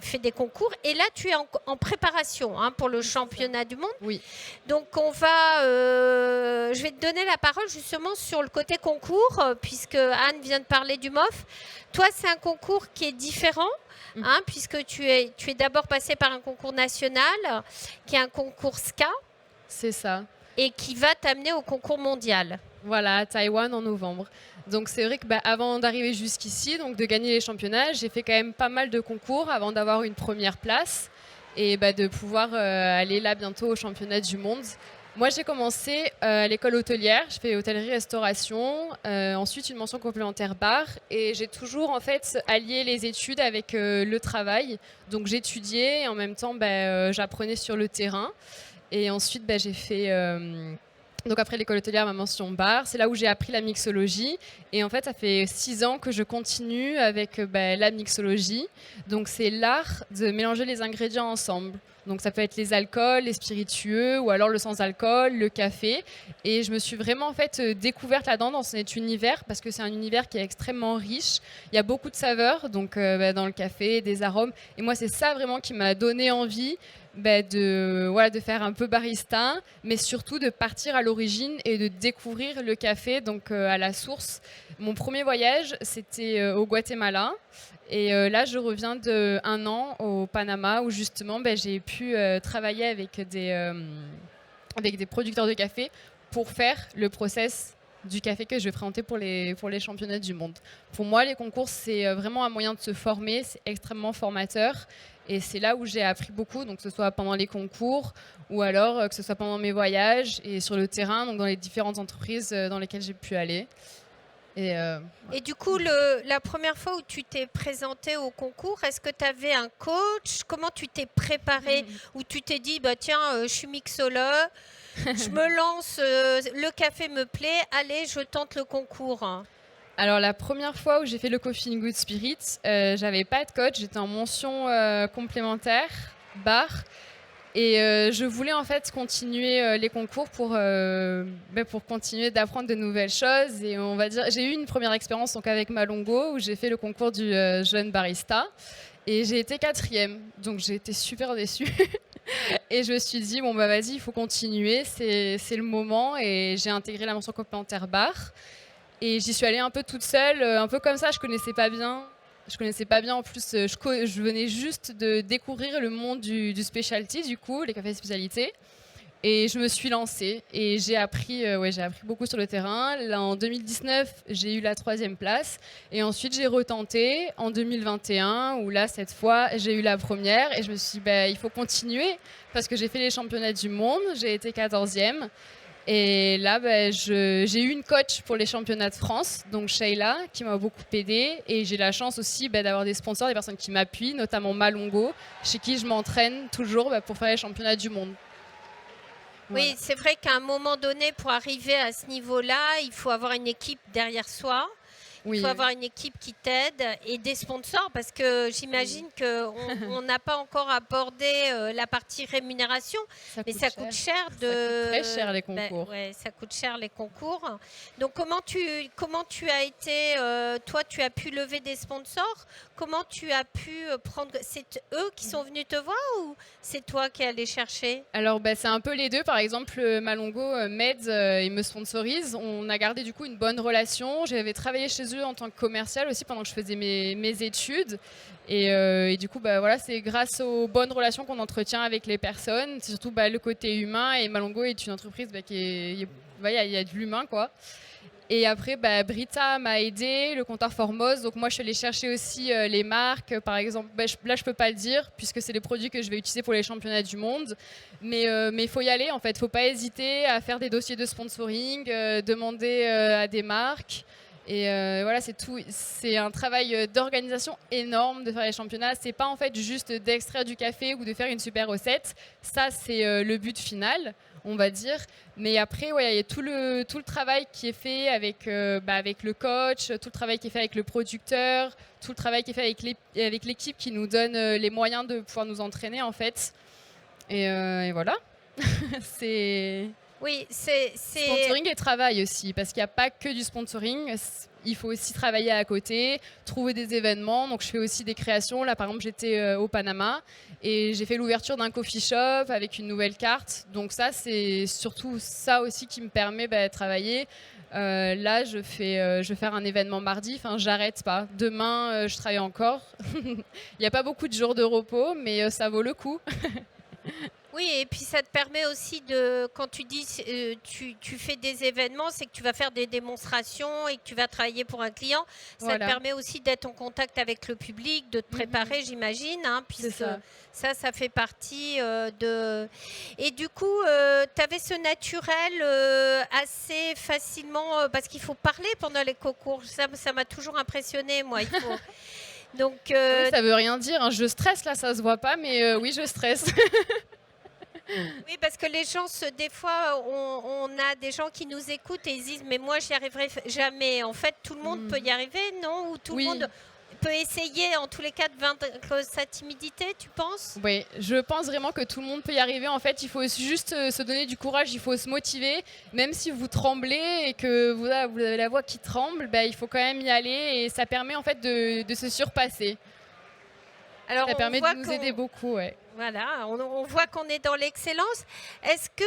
fait des concours, et là, tu es en préparation pour le championnat du monde. Oui. Donc, je vais te donner la parole justement sur le côté concours, puisque Anne vient de parler du MOF. Toi, c'est un concours qui est différent. Puisque tu es d'abord passé par un concours national, qui est un concours SCA. C'est ça. Et qui va t'amener au concours mondial. Voilà, à Taïwan en novembre. Donc c'est vrai que avant d'arriver jusqu'ici, donc de gagner les championnats, j'ai fait quand même pas mal de concours avant d'avoir une première place et de pouvoir aller là bientôt au championnat du monde. Moi, j'ai commencé à l'école hôtelière, je fais hôtellerie-restauration, ensuite une mention complémentaire bar, et j'ai toujours en fait allié les études avec le travail. Donc j'étudiais et en même temps j'apprenais sur le terrain. Et ensuite j'ai fait donc après l'école hôtelière, ma mention bar, c'est là où j'ai appris la mixologie. Et en fait, ça fait 6 ans que je continue avec la mixologie. Donc c'est l'art de mélanger les ingrédients ensemble. Donc ça peut être les alcools, les spiritueux ou alors le sans-alcool, le café. Et je me suis vraiment en fait découverte là-dedans dans cet univers parce que c'est un univers qui est extrêmement riche. Il y a beaucoup de saveurs donc dans le café, des arômes. Et moi, c'est ça vraiment qui m'a donné envie de faire un peu barista, mais surtout de partir à l'origine et de découvrir le café donc à la source. Mon premier voyage, c'était au Guatemala. Et là, je reviens d'1 an au Panama où justement j'ai pu travailler avec des producteurs de café pour faire le process du café que je vais présenter pour les championnats du monde. Pour moi, les concours, c'est vraiment un moyen de se former, c'est extrêmement formateur. Et c'est là où j'ai appris beaucoup, donc que ce soit pendant les concours ou alors que ce soit pendant mes voyages et sur le terrain, donc dans les différentes entreprises dans lesquelles j'ai pu aller. Et du coup, la première fois où tu t'es présenté au concours, est-ce que tu avais un coach? Comment tu t'es préparé? Ou tu t'es dit, tiens, je suis mixologue, je me lance, le café me plaît, allez, je tente le concours? Alors la première fois où j'ai fait le Coffee in Good Spirit, j'avais pas de coach, j'étais en mention complémentaire, bar. Et je voulais en fait continuer les concours pour continuer d'apprendre de nouvelles choses. Et on va dire, j'ai eu une première expérience donc avec Malongo où j'ai fait le concours du jeune barista et j'ai été 4e. Donc j'ai été super déçue. Et je me suis dit vas-y, il faut continuer, c'est le moment. Et j'ai intégré la mention complémentaire bar. Et j'y suis allée un peu toute seule, un peu comme ça, je connaissais pas bien. En plus, je venais juste de découvrir le monde du specialty, du coup, les cafés spécialités. Et je me suis lancée et j'ai appris beaucoup sur le terrain. Là, en 2019, j'ai eu la 3e place. Et ensuite, j'ai retenté en 2021, où là, cette fois, j'ai eu la première. Et je me suis dit, il faut continuer parce que j'ai fait les championnats du monde. J'ai été 14e. Et là, j'ai eu une coach pour les championnats de France, donc Sheila, qui m'a beaucoup aidée. Et j'ai la chance aussi d'avoir des sponsors, des personnes qui m'appuient, notamment Malongo, chez qui je m'entraîne toujours pour faire les championnats du monde. Voilà. Oui, c'est vrai qu'à un moment donné, pour arriver à ce niveau-là, il faut avoir une équipe derrière soi. Il faut avoir une équipe qui t'aide et des sponsors parce que j'imagine qu'on n'a pas encore abordé la partie rémunération, mais ça coûte cher. Ça coûte très cher les concours. Ça coûte cher les concours. Donc comment tu as été, toi tu as pu lever des sponsors? Comment tu as pu prendre, c'est eux qui sont venus te voir ou c'est toi qui es allé chercher? Alors c'est un peu les deux. Par exemple, Malongo m'aide et me sponsorise. On a gardé du coup une bonne relation. J'avais travaillé chez eux en tant que commercial aussi pendant que je faisais mes études. Et du coup, c'est grâce aux bonnes relations qu'on entretient avec les personnes. C'est surtout le côté humain. Et Malongo est une entreprise il y a de l'humain, quoi. Et après, Brita m'a aidé, le comptoir Formose. Donc moi, je suis allée chercher aussi les marques. Par exemple, là, je peux pas le dire puisque c'est les produits que je vais utiliser pour les championnats du monde. Mais il faut y aller, en fait. Il ne faut pas hésiter à faire des dossiers de sponsoring, demander à des marques. Et voilà, c'est tout. C'est un travail d'organisation énorme de faire les championnats. C'est pas en fait juste d'extraire du café ou de faire une super recette. Ça, c'est le but final, on va dire. Mais après, il y a tout le travail qui est fait avec le coach, tout le travail qui est fait avec le producteur, tout le travail qui est fait avec l'équipe qui nous donne les moyens de pouvoir nous entraîner, en fait. Et voilà. c'est... Oui, Sponsoring et travail aussi, parce qu'il n'y a pas que du sponsoring. Il faut aussi travailler à côté, trouver des événements. Donc, je fais aussi des créations. Là, par exemple, j'étais au Panama et j'ai fait l'ouverture d'un coffee shop avec une nouvelle carte. Donc, ça, c'est surtout ça aussi qui me permet de travailler. Là, je vais faire un événement mardi. Enfin, j'arrête pas. Demain, je travaille encore. Il n'y a pas beaucoup de jours de repos, mais ça vaut le coup. Oui, et puis ça te permet aussi de, quand tu dis tu fais des événements, c'est que tu vas faire des démonstrations et que tu vas travailler pour un client. Ça te permet aussi d'être en contact avec le public, de te préparer, j'imagine, hein, puisque ça fait partie de... Et du coup, tu avais ce naturel assez facilement, parce qu'il faut parler pendant les concours. Ça m'a toujours impressionné, moi. Il faut... Donc, oui, ça veut rien dire, hein. Je stresse, là, ça se voit pas, mais oui, je stresse. Oui, parce que les gens, des fois, on a des gens qui nous écoutent et ils disent mais moi, j'y arriverai jamais. En fait, tout le monde peut y arriver, non? Ou tout le monde peut essayer, en tous les cas, de vaincre sa timidité, tu penses? Oui, je pense vraiment que tout le monde peut y arriver. En fait, il faut juste se donner du courage, il faut se motiver. Même si vous tremblez et que vous avez la voix qui tremble, il faut quand même y aller et ça permet en fait de se surpasser. Alors, ça permet de nous aider beaucoup, ouais. Voilà, on voit qu'on est dans l'excellence. Est-ce que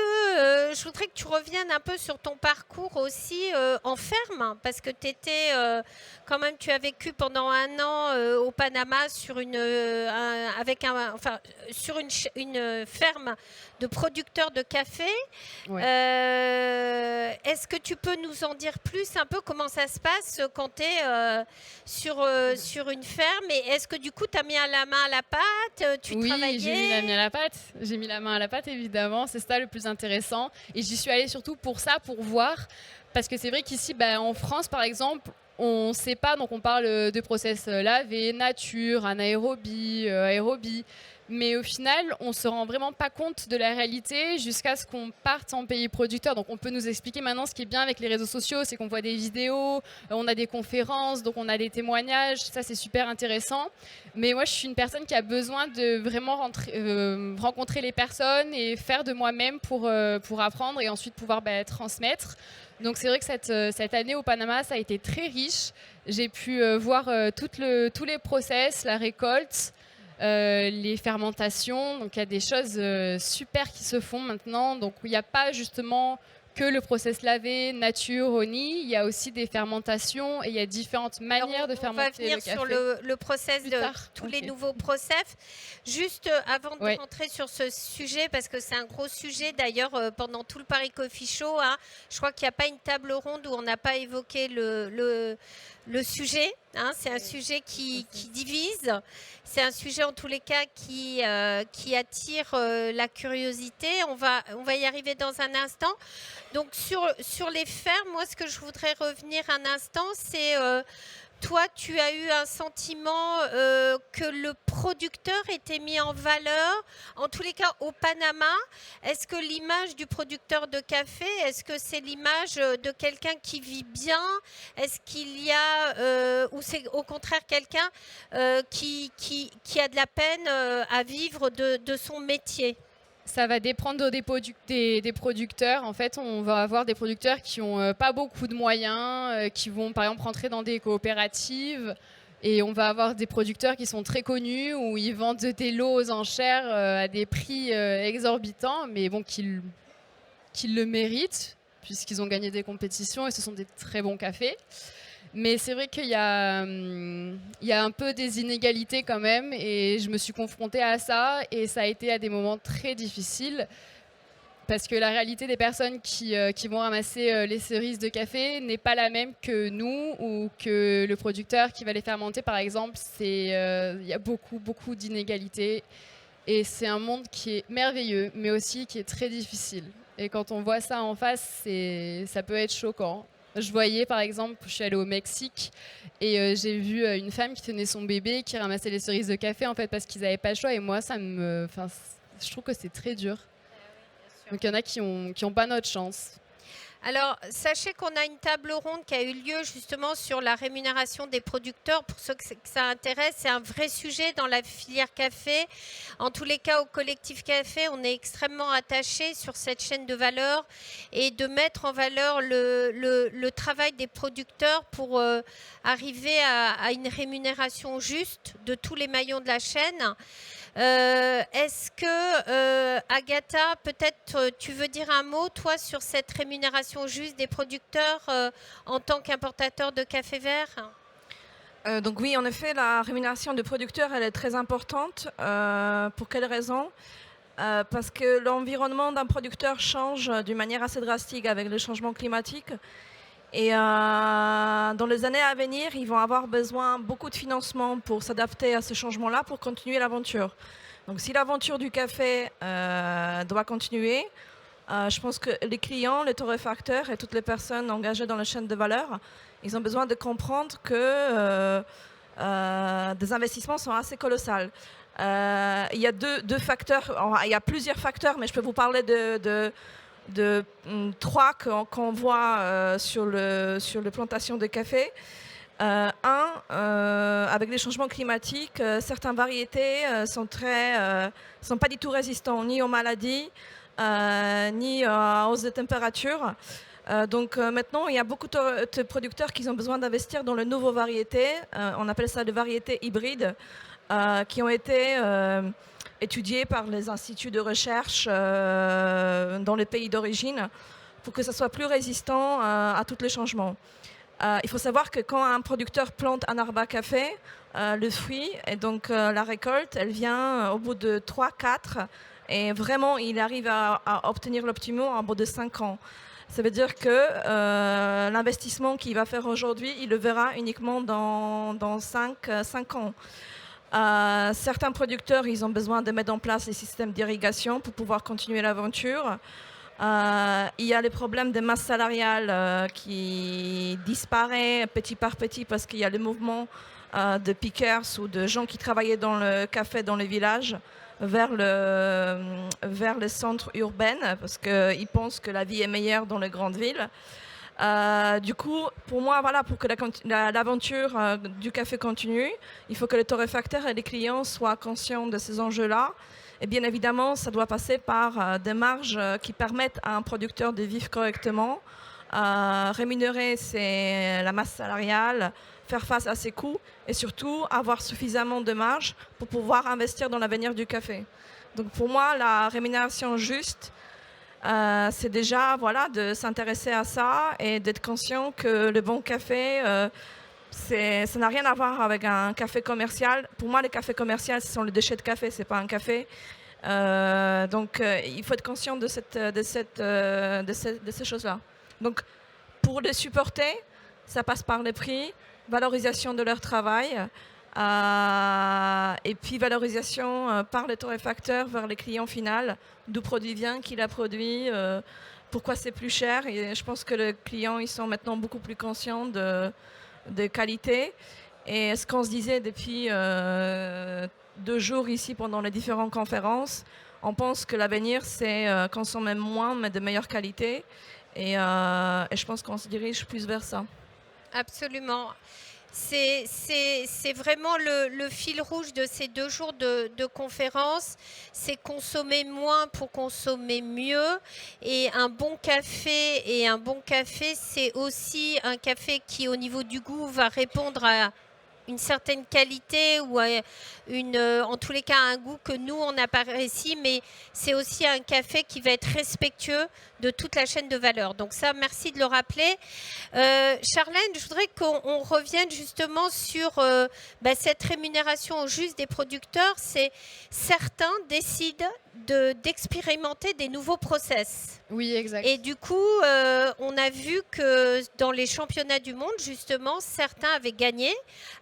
je voudrais que tu reviennes un peu sur ton parcours aussi en ferme, parce que quand même, tu as vécu pendant 1 an au Panama sur une ferme de producteurs de café. Ouais. Est-ce que tu peux nous en dire plus un peu comment ça se passe quand tu es sur une ferme, et est-ce que du coup tu as mis la main à la pâte, tu travaillais? J'ai mis la main à la pâte. J'ai mis la main à la pâte, évidemment. C'est ça le plus intéressant. Et j'y suis allée surtout pour ça, pour voir. Parce que c'est vrai qu'ici, en France, par exemple, on ne sait pas. Donc, on parle de process lavé, nature, anaérobie, aérobie. Mais au final, on ne se rend vraiment pas compte de la réalité jusqu'à ce qu'on parte en pays producteur. Donc on peut nous expliquer maintenant ce qui est bien avec les réseaux sociaux, c'est qu'on voit des vidéos, on a des conférences, donc on a des témoignages, ça c'est super intéressant. Mais moi je suis une personne qui a besoin de vraiment rencontrer les personnes et faire de moi-même pour apprendre et ensuite pouvoir transmettre. Donc c'est vrai que cette année au Panama, ça a été très riche. J'ai pu voir tous les process, la récolte, les fermentations. Donc il y a des choses super qui se font maintenant. Donc il n'y a pas justement que le process lavé, nature, honey. Il y a aussi des fermentations et il y a différentes manières de fermenter le café. On va venir sur le process tous les nouveaux process. Juste avant de rentrer sur ce sujet, parce que c'est un gros sujet d'ailleurs pendant tout le Paris Coffee Show, hein, je crois qu'il n'y a pas une table ronde où on n'a pas évoqué le sujet. Hein, c'est un sujet qui divise, c'est un sujet en tous les cas qui attire la curiosité. On va y arriver dans un instant. Donc sur les fermes, moi ce que je voudrais revenir un instant, c'est toi tu as eu un sentiment que le producteur était mis en valeur, en tous les cas au Panama. Est-ce que l'image du producteur de café, est-ce que c'est l'image de quelqu'un qui vit bien? Est-ce qu'il y a, ou c'est au contraire quelqu'un qui a de la peine à vivre de son métier? Ça va dépendre des producteurs. En fait, on va avoir des producteurs qui n'ont pas beaucoup de moyens, qui vont par exemple rentrer dans des coopératives. Et on va avoir des producteurs qui sont très connus, où ils vendent des lots aux enchères à des prix exorbitants, mais bon, qu'ils le méritent, puisqu'ils ont gagné des compétitions et ce sont des très bons cafés. Mais c'est vrai qu'il y a un peu des inégalités quand même, et je me suis confrontée à ça, et ça a été à des moments très difficiles, parce que la réalité des personnes qui vont ramasser les cerises de café n'est pas la même que nous, ou que le producteur qui va les fermenter, par exemple. Il y a beaucoup d'inégalités, et c'est un monde qui est merveilleux, mais aussi qui est très difficile. Et quand on voit ça en face, ça peut être choquant. Je voyais, par exemple, je suis allée au Mexique et j'ai vu une femme qui tenait son bébé, qui ramassait les cerises de café, en fait, parce qu'ils n'avaient pas le choix. Et moi, je trouve que c'est très dur. Donc, il y en a qui ont pas notre chance. Alors, sachez qu'on a une table ronde qui a eu lieu justement sur la rémunération des producteurs. Pour ceux que ça intéresse, c'est un vrai sujet dans la filière café. En tous les cas, au collectif café, on est extrêmement attaché sur cette chaîne de valeur et de mettre en valeur le travail des producteurs pour arriver à une rémunération juste de tous les maillons de la chaîne. Est-ce que, Agatha, peut-être tu veux dire un mot, toi, sur cette rémunération juste des producteurs en tant qu'importateur de café vert? Donc oui, en effet, la rémunération des producteurs, elle est très importante. Pour quelle raison? parce que l'environnement d'un producteur change d'une manière assez drastique avec le changement climatique. Et dans les années à venir, ils vont avoir besoin de beaucoup de financement pour s'adapter à ce changement-là, pour continuer l'aventure. Donc si l'aventure du café doit continuer, je pense que les clients, les torréfacteurs et toutes les personnes engagées dans la chaîne de valeur, ils ont besoin de comprendre que des investissements sont assez colossaux. Il y a deux facteurs, il y a plusieurs facteurs, mais je peux vous parler de trois qu'on voit sur les plantations de café. Avec les changements climatiques, certaines variétés sont pas du tout résistantes ni aux maladies, ni à hausse de température. Donc maintenant, il y a beaucoup de producteurs qui ont besoin d'investir dans les nouvelles variétés. On appelle ça des variétés hybrides, qui ont été étudiées par les instituts de recherche dans les pays d'origine pour que ça soit plus résistant à tous les changements. Il faut savoir que quand un producteur plante un arbre à café, le fruit et donc la récolte, elle vient au bout de 3-4 et vraiment il arrive à obtenir l'optimum au bout de 5 ans. Ça veut dire que l'investissement qu'il va faire aujourd'hui, il le verra uniquement dans 5 ans. Certains producteurs, ils ont besoin de mettre en place des systèmes d'irrigation pour pouvoir continuer l'aventure. Il y a les problèmes de masse salariale qui disparaît petit par petit parce qu'il y a le mouvement de pickers ou de gens qui travaillaient dans le café dans les villages vers les centres urbains parce qu'ils pensent que la vie est meilleure dans les grandes villes. Du coup, pour moi, voilà, pour que l'aventure du café continue, il faut que les torréfacteurs et les clients soient conscients de ces enjeux-là. Et bien évidemment, ça doit passer par des marges qui permettent à un producteur de vivre correctement, rémunérer la masse salariale, faire face à ses coûts et surtout avoir suffisamment de marge pour pouvoir investir dans l'avenir du café. Donc pour moi, la rémunération juste, c'est déjà de s'intéresser à ça et d'être conscient que le bon café, ça n'a rien à voir avec un café commercial. Pour moi, les cafés commerciaux, ce sont les déchets de café, ce n'est pas un café. Donc, il faut être conscient de ces choses-là. Donc, pour les supporter, ça passe par les prix, valorisation de leur travail, et puis valorisation par les torréfacteurs vers les clients finaux, d'où produit vient, qui l'a produit, pourquoi c'est plus cher. Et je pense que les clients, ils sont maintenant beaucoup plus conscients de qualité. Et ce qu'on se disait depuis 2 jours ici pendant les différentes conférences, on pense que l'avenir, c'est consommer moins, mais de meilleure qualité. Et je pense qu'on se dirige plus vers ça. Absolument. C'est vraiment le fil rouge de ces 2 jours de conférence, c'est consommer moins pour consommer mieux. Et un bon café, c'est aussi un café qui, au niveau du goût, va répondre à une certaine qualité ou en tous les cas un goût que nous on apprécie, mais c'est aussi un café qui va être respectueux de toute la chaîne de valeur. Donc ça, merci de le rappeler. Charlène, je voudrais qu'on revienne justement sur cette rémunération juste des producteurs. C'est certains décident d'expérimenter des nouveaux process. Oui, exact. Et du coup, on a vu que dans les championnats du monde, justement, certains avaient gagné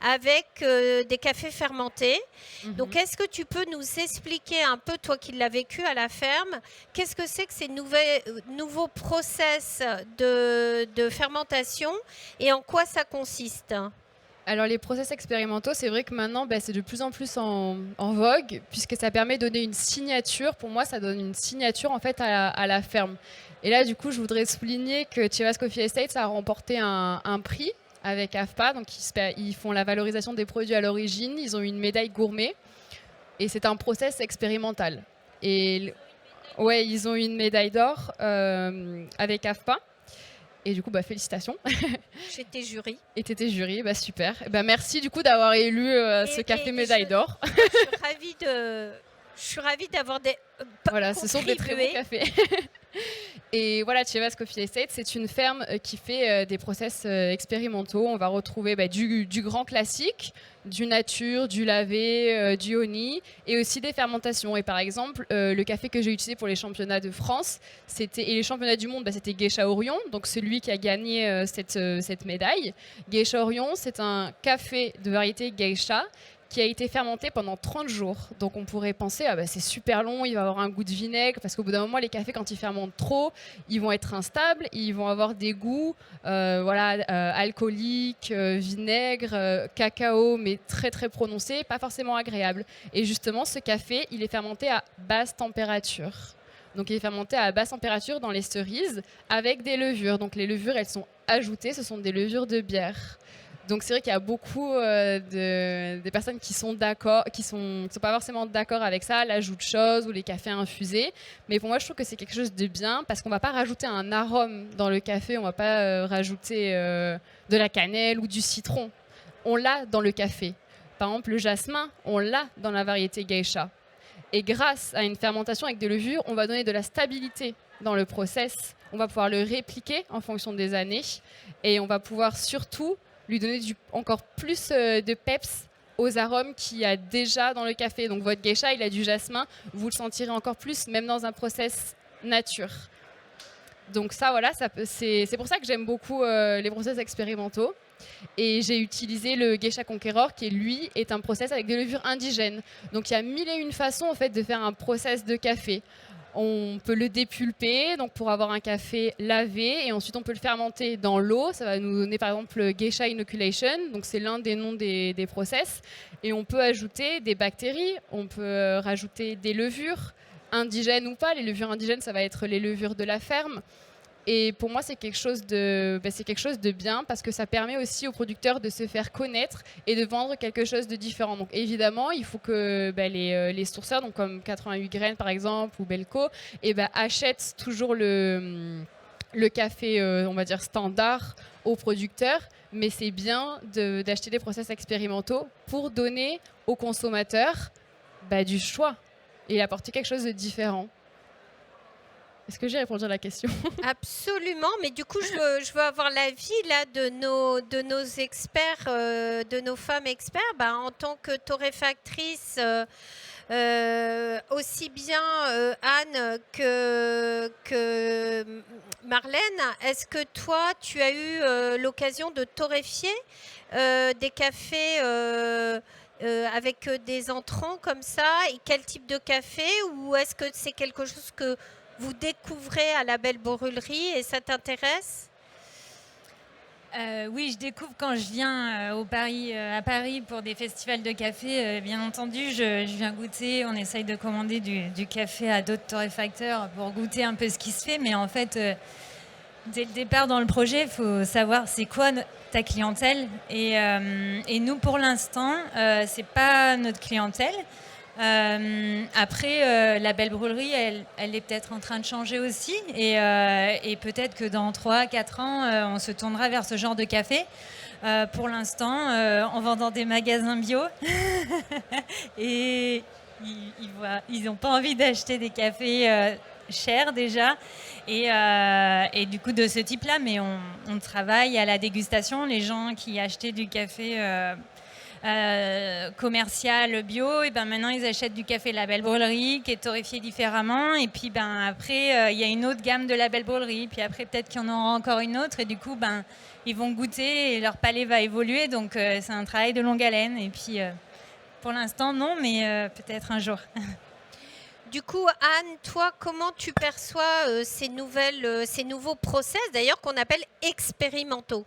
avec des cafés fermentés. Donc, est-ce que tu peux nous expliquer un peu, toi qui l'as vécu à la ferme, qu'est-ce que c'est que ces nouveaux process de fermentation et en quoi ça consiste ? Alors les process expérimentaux, c'est vrai que maintenant, c'est de plus en plus en vogue, puisque ça permet de donner une signature. Pour moi, ça donne une signature en fait à la ferme. Et là, du coup, je voudrais souligner que Chivas Coffee Estates a remporté un prix avec AFPA. Donc, ils font la valorisation des produits à l'origine. Ils ont eu une médaille gourmet. Et c'est un process expérimental. Et ouais, ils ont eu une médaille d'or avec AFPA. Et du coup, félicitations. J'étais jury. Et tu étais jury, super. Merci du coup d'avoir élu ce café médaille d'or. Je suis ravie d'avoir des voilà, ce sont des très bons cafés. Et voilà, Chivas Coffee Estate, c'est une ferme qui fait des process expérimentaux. On va retrouver du grand classique, du nature, du lavé, du honey, et aussi des fermentations. Et par exemple, le café que j'ai utilisé pour les championnats de France et les championnats du monde, c'était Geisha Orion, donc celui qui a gagné cette médaille. Geisha Orion, c'est un café de variété Geisha qui a été fermenté pendant 30 jours. Donc on pourrait penser, c'est super long, il va avoir un goût de vinaigre, parce qu'au bout d'un moment, les cafés, quand ils fermentent trop, ils vont être instables, ils vont avoir des goûts alcooliques, vinaigre, cacao, mais très très prononcés, pas forcément agréables. Et justement, ce café, il est fermenté à basse température. Donc il est fermenté à basse température dans les cerises avec des levures. Donc les levures, elles sont ajoutées, ce sont des levures de bière. Donc c'est vrai qu'il y a beaucoup de personnes qui sont d'accord, qui sont pas forcément d'accord avec ça, l'ajout de choses ou les cafés infusés. Mais pour moi, je trouve que c'est quelque chose de bien parce qu'on va pas rajouter un arôme dans le café, on va pas rajouter de la cannelle ou du citron. On l'a dans le café. Par exemple, le jasmin, on l'a dans la variété Geisha. Et grâce à une fermentation avec des levures, on va donner de la stabilité dans le process. On va pouvoir le répliquer en fonction des années et on va pouvoir surtout lui donner encore plus de peps aux arômes qu'il y a déjà dans le café. Donc votre geisha, il a du jasmin, vous le sentirez encore plus, même dans un process nature. Donc ça, voilà, c'est pour ça que j'aime beaucoup les process expérimentaux. Et j'ai utilisé le Geisha Conqueror qui, lui, est un process avec des levures indigènes. Donc il y a 1001 façons en fait, de faire un process de café. On peut le dépulper donc pour avoir un café lavé et ensuite on peut le fermenter dans l'eau. Ça va nous donner par exemple le Geisha Inoculation, donc c'est l'un des noms des process. Et on peut ajouter des bactéries, on peut rajouter des levures, indigènes ou pas. Les levures indigènes, ça va être les levures de la ferme. Et pour moi, c'est quelque chose de bien parce que ça permet aussi aux producteurs de se faire connaître et de vendre quelque chose de différent. Donc évidemment, il faut que les sourceurs, donc comme 88 graines par exemple ou Belco, achètent toujours le café, on va dire standard aux producteurs. Mais c'est bien d'acheter des process expérimentaux pour donner aux consommateurs du choix et apporter quelque chose de différent. Est-ce que j'ai répondu à la question? Absolument, mais du coup, je veux avoir l'avis là de nos experts, de nos femmes experts, en tant que torréfactrice, aussi bien Anne que Marlène. Est-ce que toi, tu as eu l'occasion de torréfier des cafés avec des entrants comme ça? Et quel type de café? Ou est-ce que c'est quelque chose que vous découvrez à la Belle Brûlerie et ça t'intéresse? Oui, je découvre quand je viens à Paris pour des festivals de café. Bien entendu, je viens goûter. On essaye de commander du café à d'autres torréfacteurs pour goûter un peu ce qui se fait. Mais en fait, dès le départ dans le projet, il faut savoir c'est quoi ta clientèle. Et nous, pour l'instant, c'est pas notre clientèle. Après, la Belle Brûlerie, elle est peut-être en train de changer aussi et peut-être que dans 3-4 ans, on se tournera vers ce genre de café. Pour l'instant, on vend dans des magasins bio et ils n'ont pas envie d'acheter des cafés chers déjà et du coup de ce type-là, mais on travaille à la dégustation. Les gens qui achetaient du café commercial bio, et maintenant ils achètent du café La Belle Brûlerie qui est torréfié différemment, et puis après il y a une autre gamme de La Belle Brûlerie, puis après peut-être qu'il y en aura encore une autre, et du coup ils vont goûter et leur palais va évoluer, donc c'est un travail de longue haleine, et puis pour l'instant non, mais peut-être un jour. Du coup, Anne, toi, comment tu perçois ces nouveaux process, d'ailleurs, qu'on appelle expérimentaux?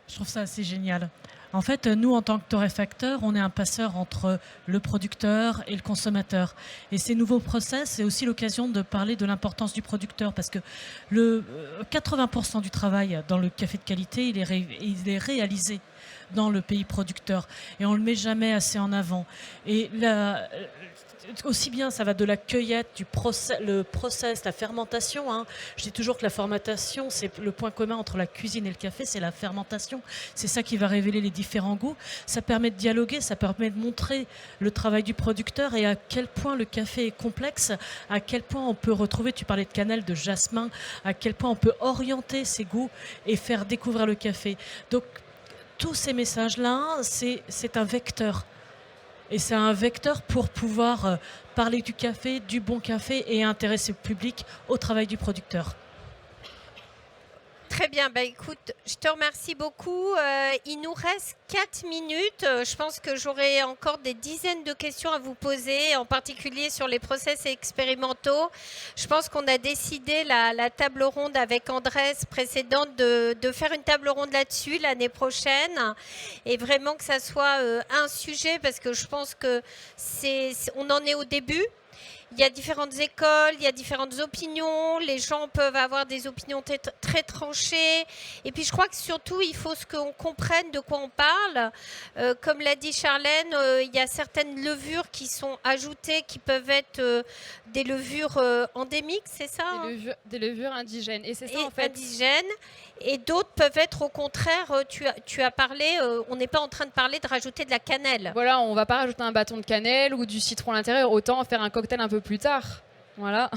Je trouve ça assez génial. En fait, nous, en tant que torréfacteurs, on est un passeur entre le producteur et le consommateur. Et ces nouveaux process, c'est aussi l'occasion de parler de l'importance du producteur, parce que 80% du travail dans le café de qualité, il est réalisé dans le pays producteur. Et on ne le met jamais assez en avant. Et aussi bien ça va de la cueillette, le process, la fermentation. Hein. Je dis toujours que la fermentation, c'est le point commun entre la cuisine et le café, c'est la fermentation. C'est ça qui va révéler les différents goûts. Ça permet de dialoguer, ça permet de montrer le travail du producteur et à quel point le café est complexe, à quel point on peut retrouver, tu parlais de cannelle, de jasmin, à quel point on peut orienter ses goûts et faire découvrir le café. Donc tous ces messages-là, c'est un vecteur. Et c'est un vecteur pour pouvoir parler du café, du bon café et intéresser le public au travail du producteur. Très bien, écoute, je te remercie beaucoup. Il nous reste 4 minutes. Je pense que j'aurai encore des dizaines de questions à vous poser, en particulier sur les process expérimentaux. Je pense qu'on a décidé la table ronde avec Andrés précédente de faire une table ronde là-dessus l'année prochaine et vraiment que ça soit un sujet parce que je pense que on en est au début. Il y a différentes écoles, il y a différentes opinions, les gens peuvent avoir des opinions très tranchées. Et puis je crois que surtout, il faut qu'on comprenne de quoi on parle. Comme l'a dit Charlène, il y a certaines levures qui sont ajoutées, qui peuvent être des levures endémiques, c'est ça Des levures indigènes. Et c'est ça en fait. Indigènes. Et d'autres peuvent être au contraire, tu as parlé, on n'est pas en train de parler de rajouter de la cannelle. Voilà, on ne va pas rajouter un bâton de cannelle ou du citron à l'intérieur, autant faire un cocktail un peu plus tard. Voilà.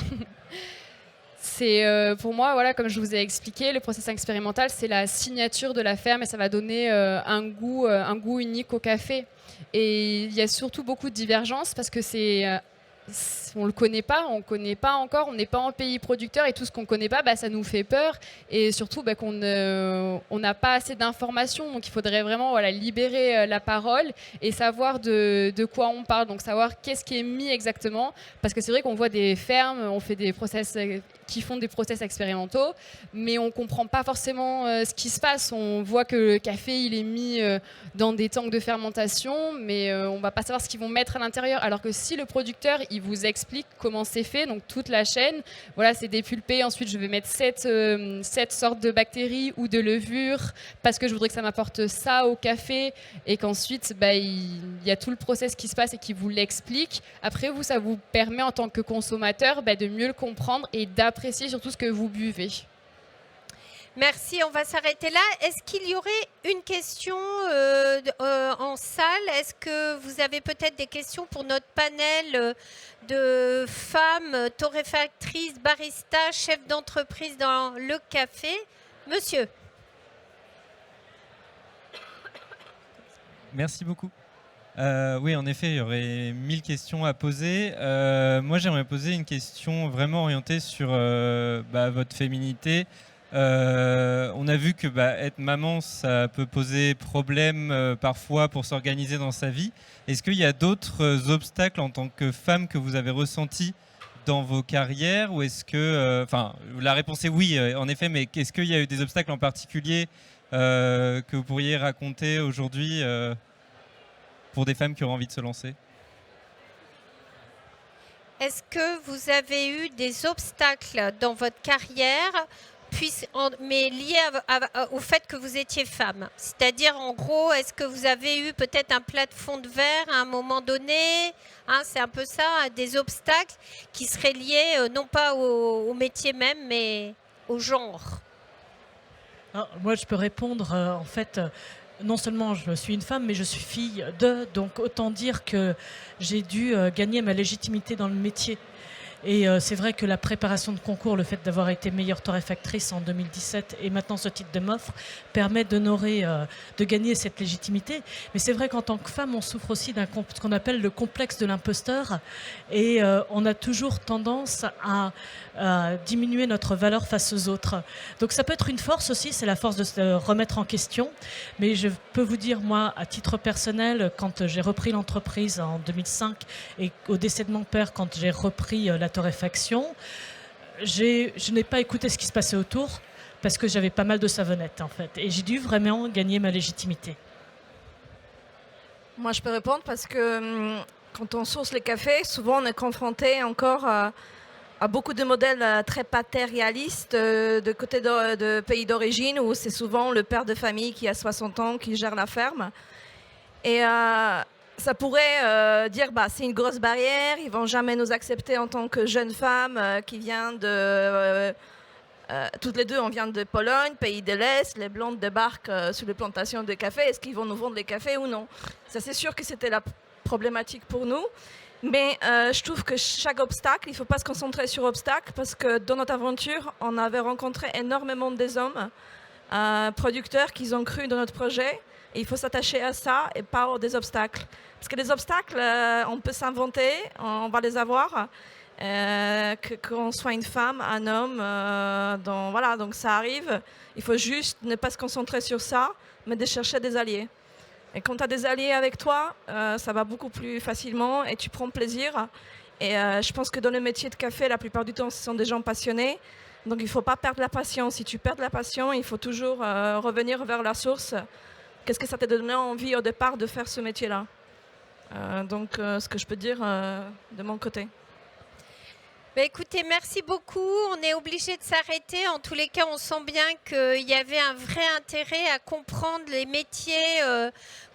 C'est pour moi, voilà, comme je vous ai expliqué, le process expérimental, c'est la signature de la ferme et ça va donner un goût unique au café. Et il y a surtout beaucoup de divergences parce que on le connaît pas encore, on n'est pas en pays producteur et tout ce qu'on connaît pas, ça nous fait peur et surtout on n'a pas assez d'informations, donc il faudrait vraiment libérer la parole et savoir de quoi on parle, donc savoir qu'est-ce qui est mis exactement, parce que c'est vrai qu'on voit des fermes, on fait des process qui font des process expérimentaux, mais on comprend pas forcément ce qui se passe. On voit que le café il est mis dans des tanks de fermentation, mais on va pas savoir ce qu'ils vont mettre à l'intérieur. Alors que si le producteur il vous explique comment c'est fait, donc toute la chaîne, voilà, c'est dépulpé. Ensuite, je vais mettre 7 sortes de bactéries ou de levures parce que je voudrais que ça m'apporte ça au café, et qu'ensuite il y a tout le process qui se passe et qui vous l'explique. Après vous, ça vous permet en tant que consommateur de mieux le comprendre et d'apprécier surtout ce que vous buvez. Merci, on va s'arrêter là. Est-ce qu'il y aurait une question en salle? Est-ce que vous avez peut-être des questions pour notre panel de femmes torréfactrices, baristas, chefs d'entreprise dans le café? Monsieur. Merci beaucoup. Oui, en effet, il y aurait 1000 questions à poser. Moi, j'aimerais poser une question vraiment orientée sur votre féminité. On a vu que être maman, ça peut poser problème parfois pour s'organiser dans sa vie. Est-ce qu'il y a d'autres obstacles en tant que femme que vous avez ressentis dans vos carrières, ou est-ce que, la réponse est oui, en effet, mais est-ce qu'il y a eu des obstacles en particulier que vous pourriez raconter aujourd'hui pour des femmes qui auraient envie de se lancer? Est-ce que vous avez eu des obstacles dans votre carrière, mais liés au fait que vous étiez femme? C'est-à-dire, en gros, est-ce que vous avez eu peut-être un plafond de verre à un moment donné? C'est un peu ça, des obstacles qui seraient liés non pas au métier même, mais au genre. Alors, moi, je peux répondre, en fait... Non seulement je suis une femme, mais je suis fille de, donc autant dire que j'ai dû gagner ma légitimité dans le métier. Et c'est vrai que la préparation de concours, le fait d'avoir été meilleure torréfactrice en 2017 et maintenant ce titre de m'offre, permet d'honorer, de gagner cette légitimité. Mais c'est vrai qu'en tant que femme, on souffre aussi d'un ce qu'on appelle le complexe de l'imposteur, et on a toujours tendance à diminuer notre valeur face aux autres. Donc ça peut être une force aussi, c'est la force de se remettre en question. Mais je peux vous dire, moi, à titre personnel, quand j'ai repris l'entreprise en 2005 et au décès de mon père, quand j'ai repris la torréfaction, je n'ai pas écouté ce qui se passait autour parce que j'avais pas mal de savonnettes en fait, et j'ai dû vraiment gagner ma légitimité. Moi je peux répondre parce que quand on source les cafés, souvent on est confronté encore à à beaucoup de modèles très patérialistes de côté de pays d'origine, où c'est souvent le père de famille qui a 60 ans qui gère la ferme. Et ça pourrait dire c'est une grosse barrière, ils ne vont jamais nous accepter en tant que jeunes femmes qui viennent de... toutes les deux, on vient de Pologne, pays de l'Est, les blondes débarquent sur les plantations de café. Est-ce qu'ils vont nous vendre les cafés ou non? Ça, c'est sûr que c'était la problématique pour nous. Mais je trouve que chaque obstacle, il ne faut pas se concentrer sur l'obstacle, parce que dans notre aventure, on avait rencontré énormément des hommes producteurs qui ont cru dans notre projet. Et il faut s'attacher à ça et pas aux des obstacles. Parce que les obstacles, on peut s'inventer, on va les avoir. Qu'on soit une femme, un homme, voilà, donc ça arrive. Il faut juste ne pas se concentrer sur ça, mais de chercher des alliés. Et quand tu as des alliés avec toi, ça va beaucoup plus facilement et tu prends plaisir. Et je pense que dans le métier de café, la plupart du temps, ce sont des gens passionnés. Donc il ne faut pas perdre la passion. Si tu perds la passion, il faut toujours revenir vers la source. Qu'est-ce que ça t'a donné envie au départ de faire ce métier-là? Donc ce que je peux dire de mon côté. Écoutez, merci beaucoup. On est obligé de s'arrêter. En tous les cas, on sent bien qu'il y avait un vrai intérêt à comprendre les métiers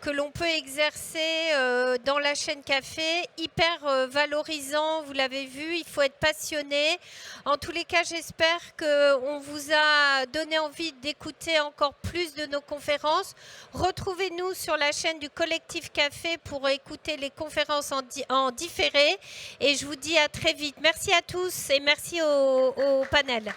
que l'on peut exercer dans la chaîne café. Hyper valorisant, vous l'avez vu, il faut être passionné. En tous les cas, j'espère qu'on vous a donné envie d'écouter encore plus de nos conférences. Retrouvez-nous sur la chaîne du Collectif Café pour écouter les conférences en différé. Et je vous dis à très vite. Merci à tous et merci au panel.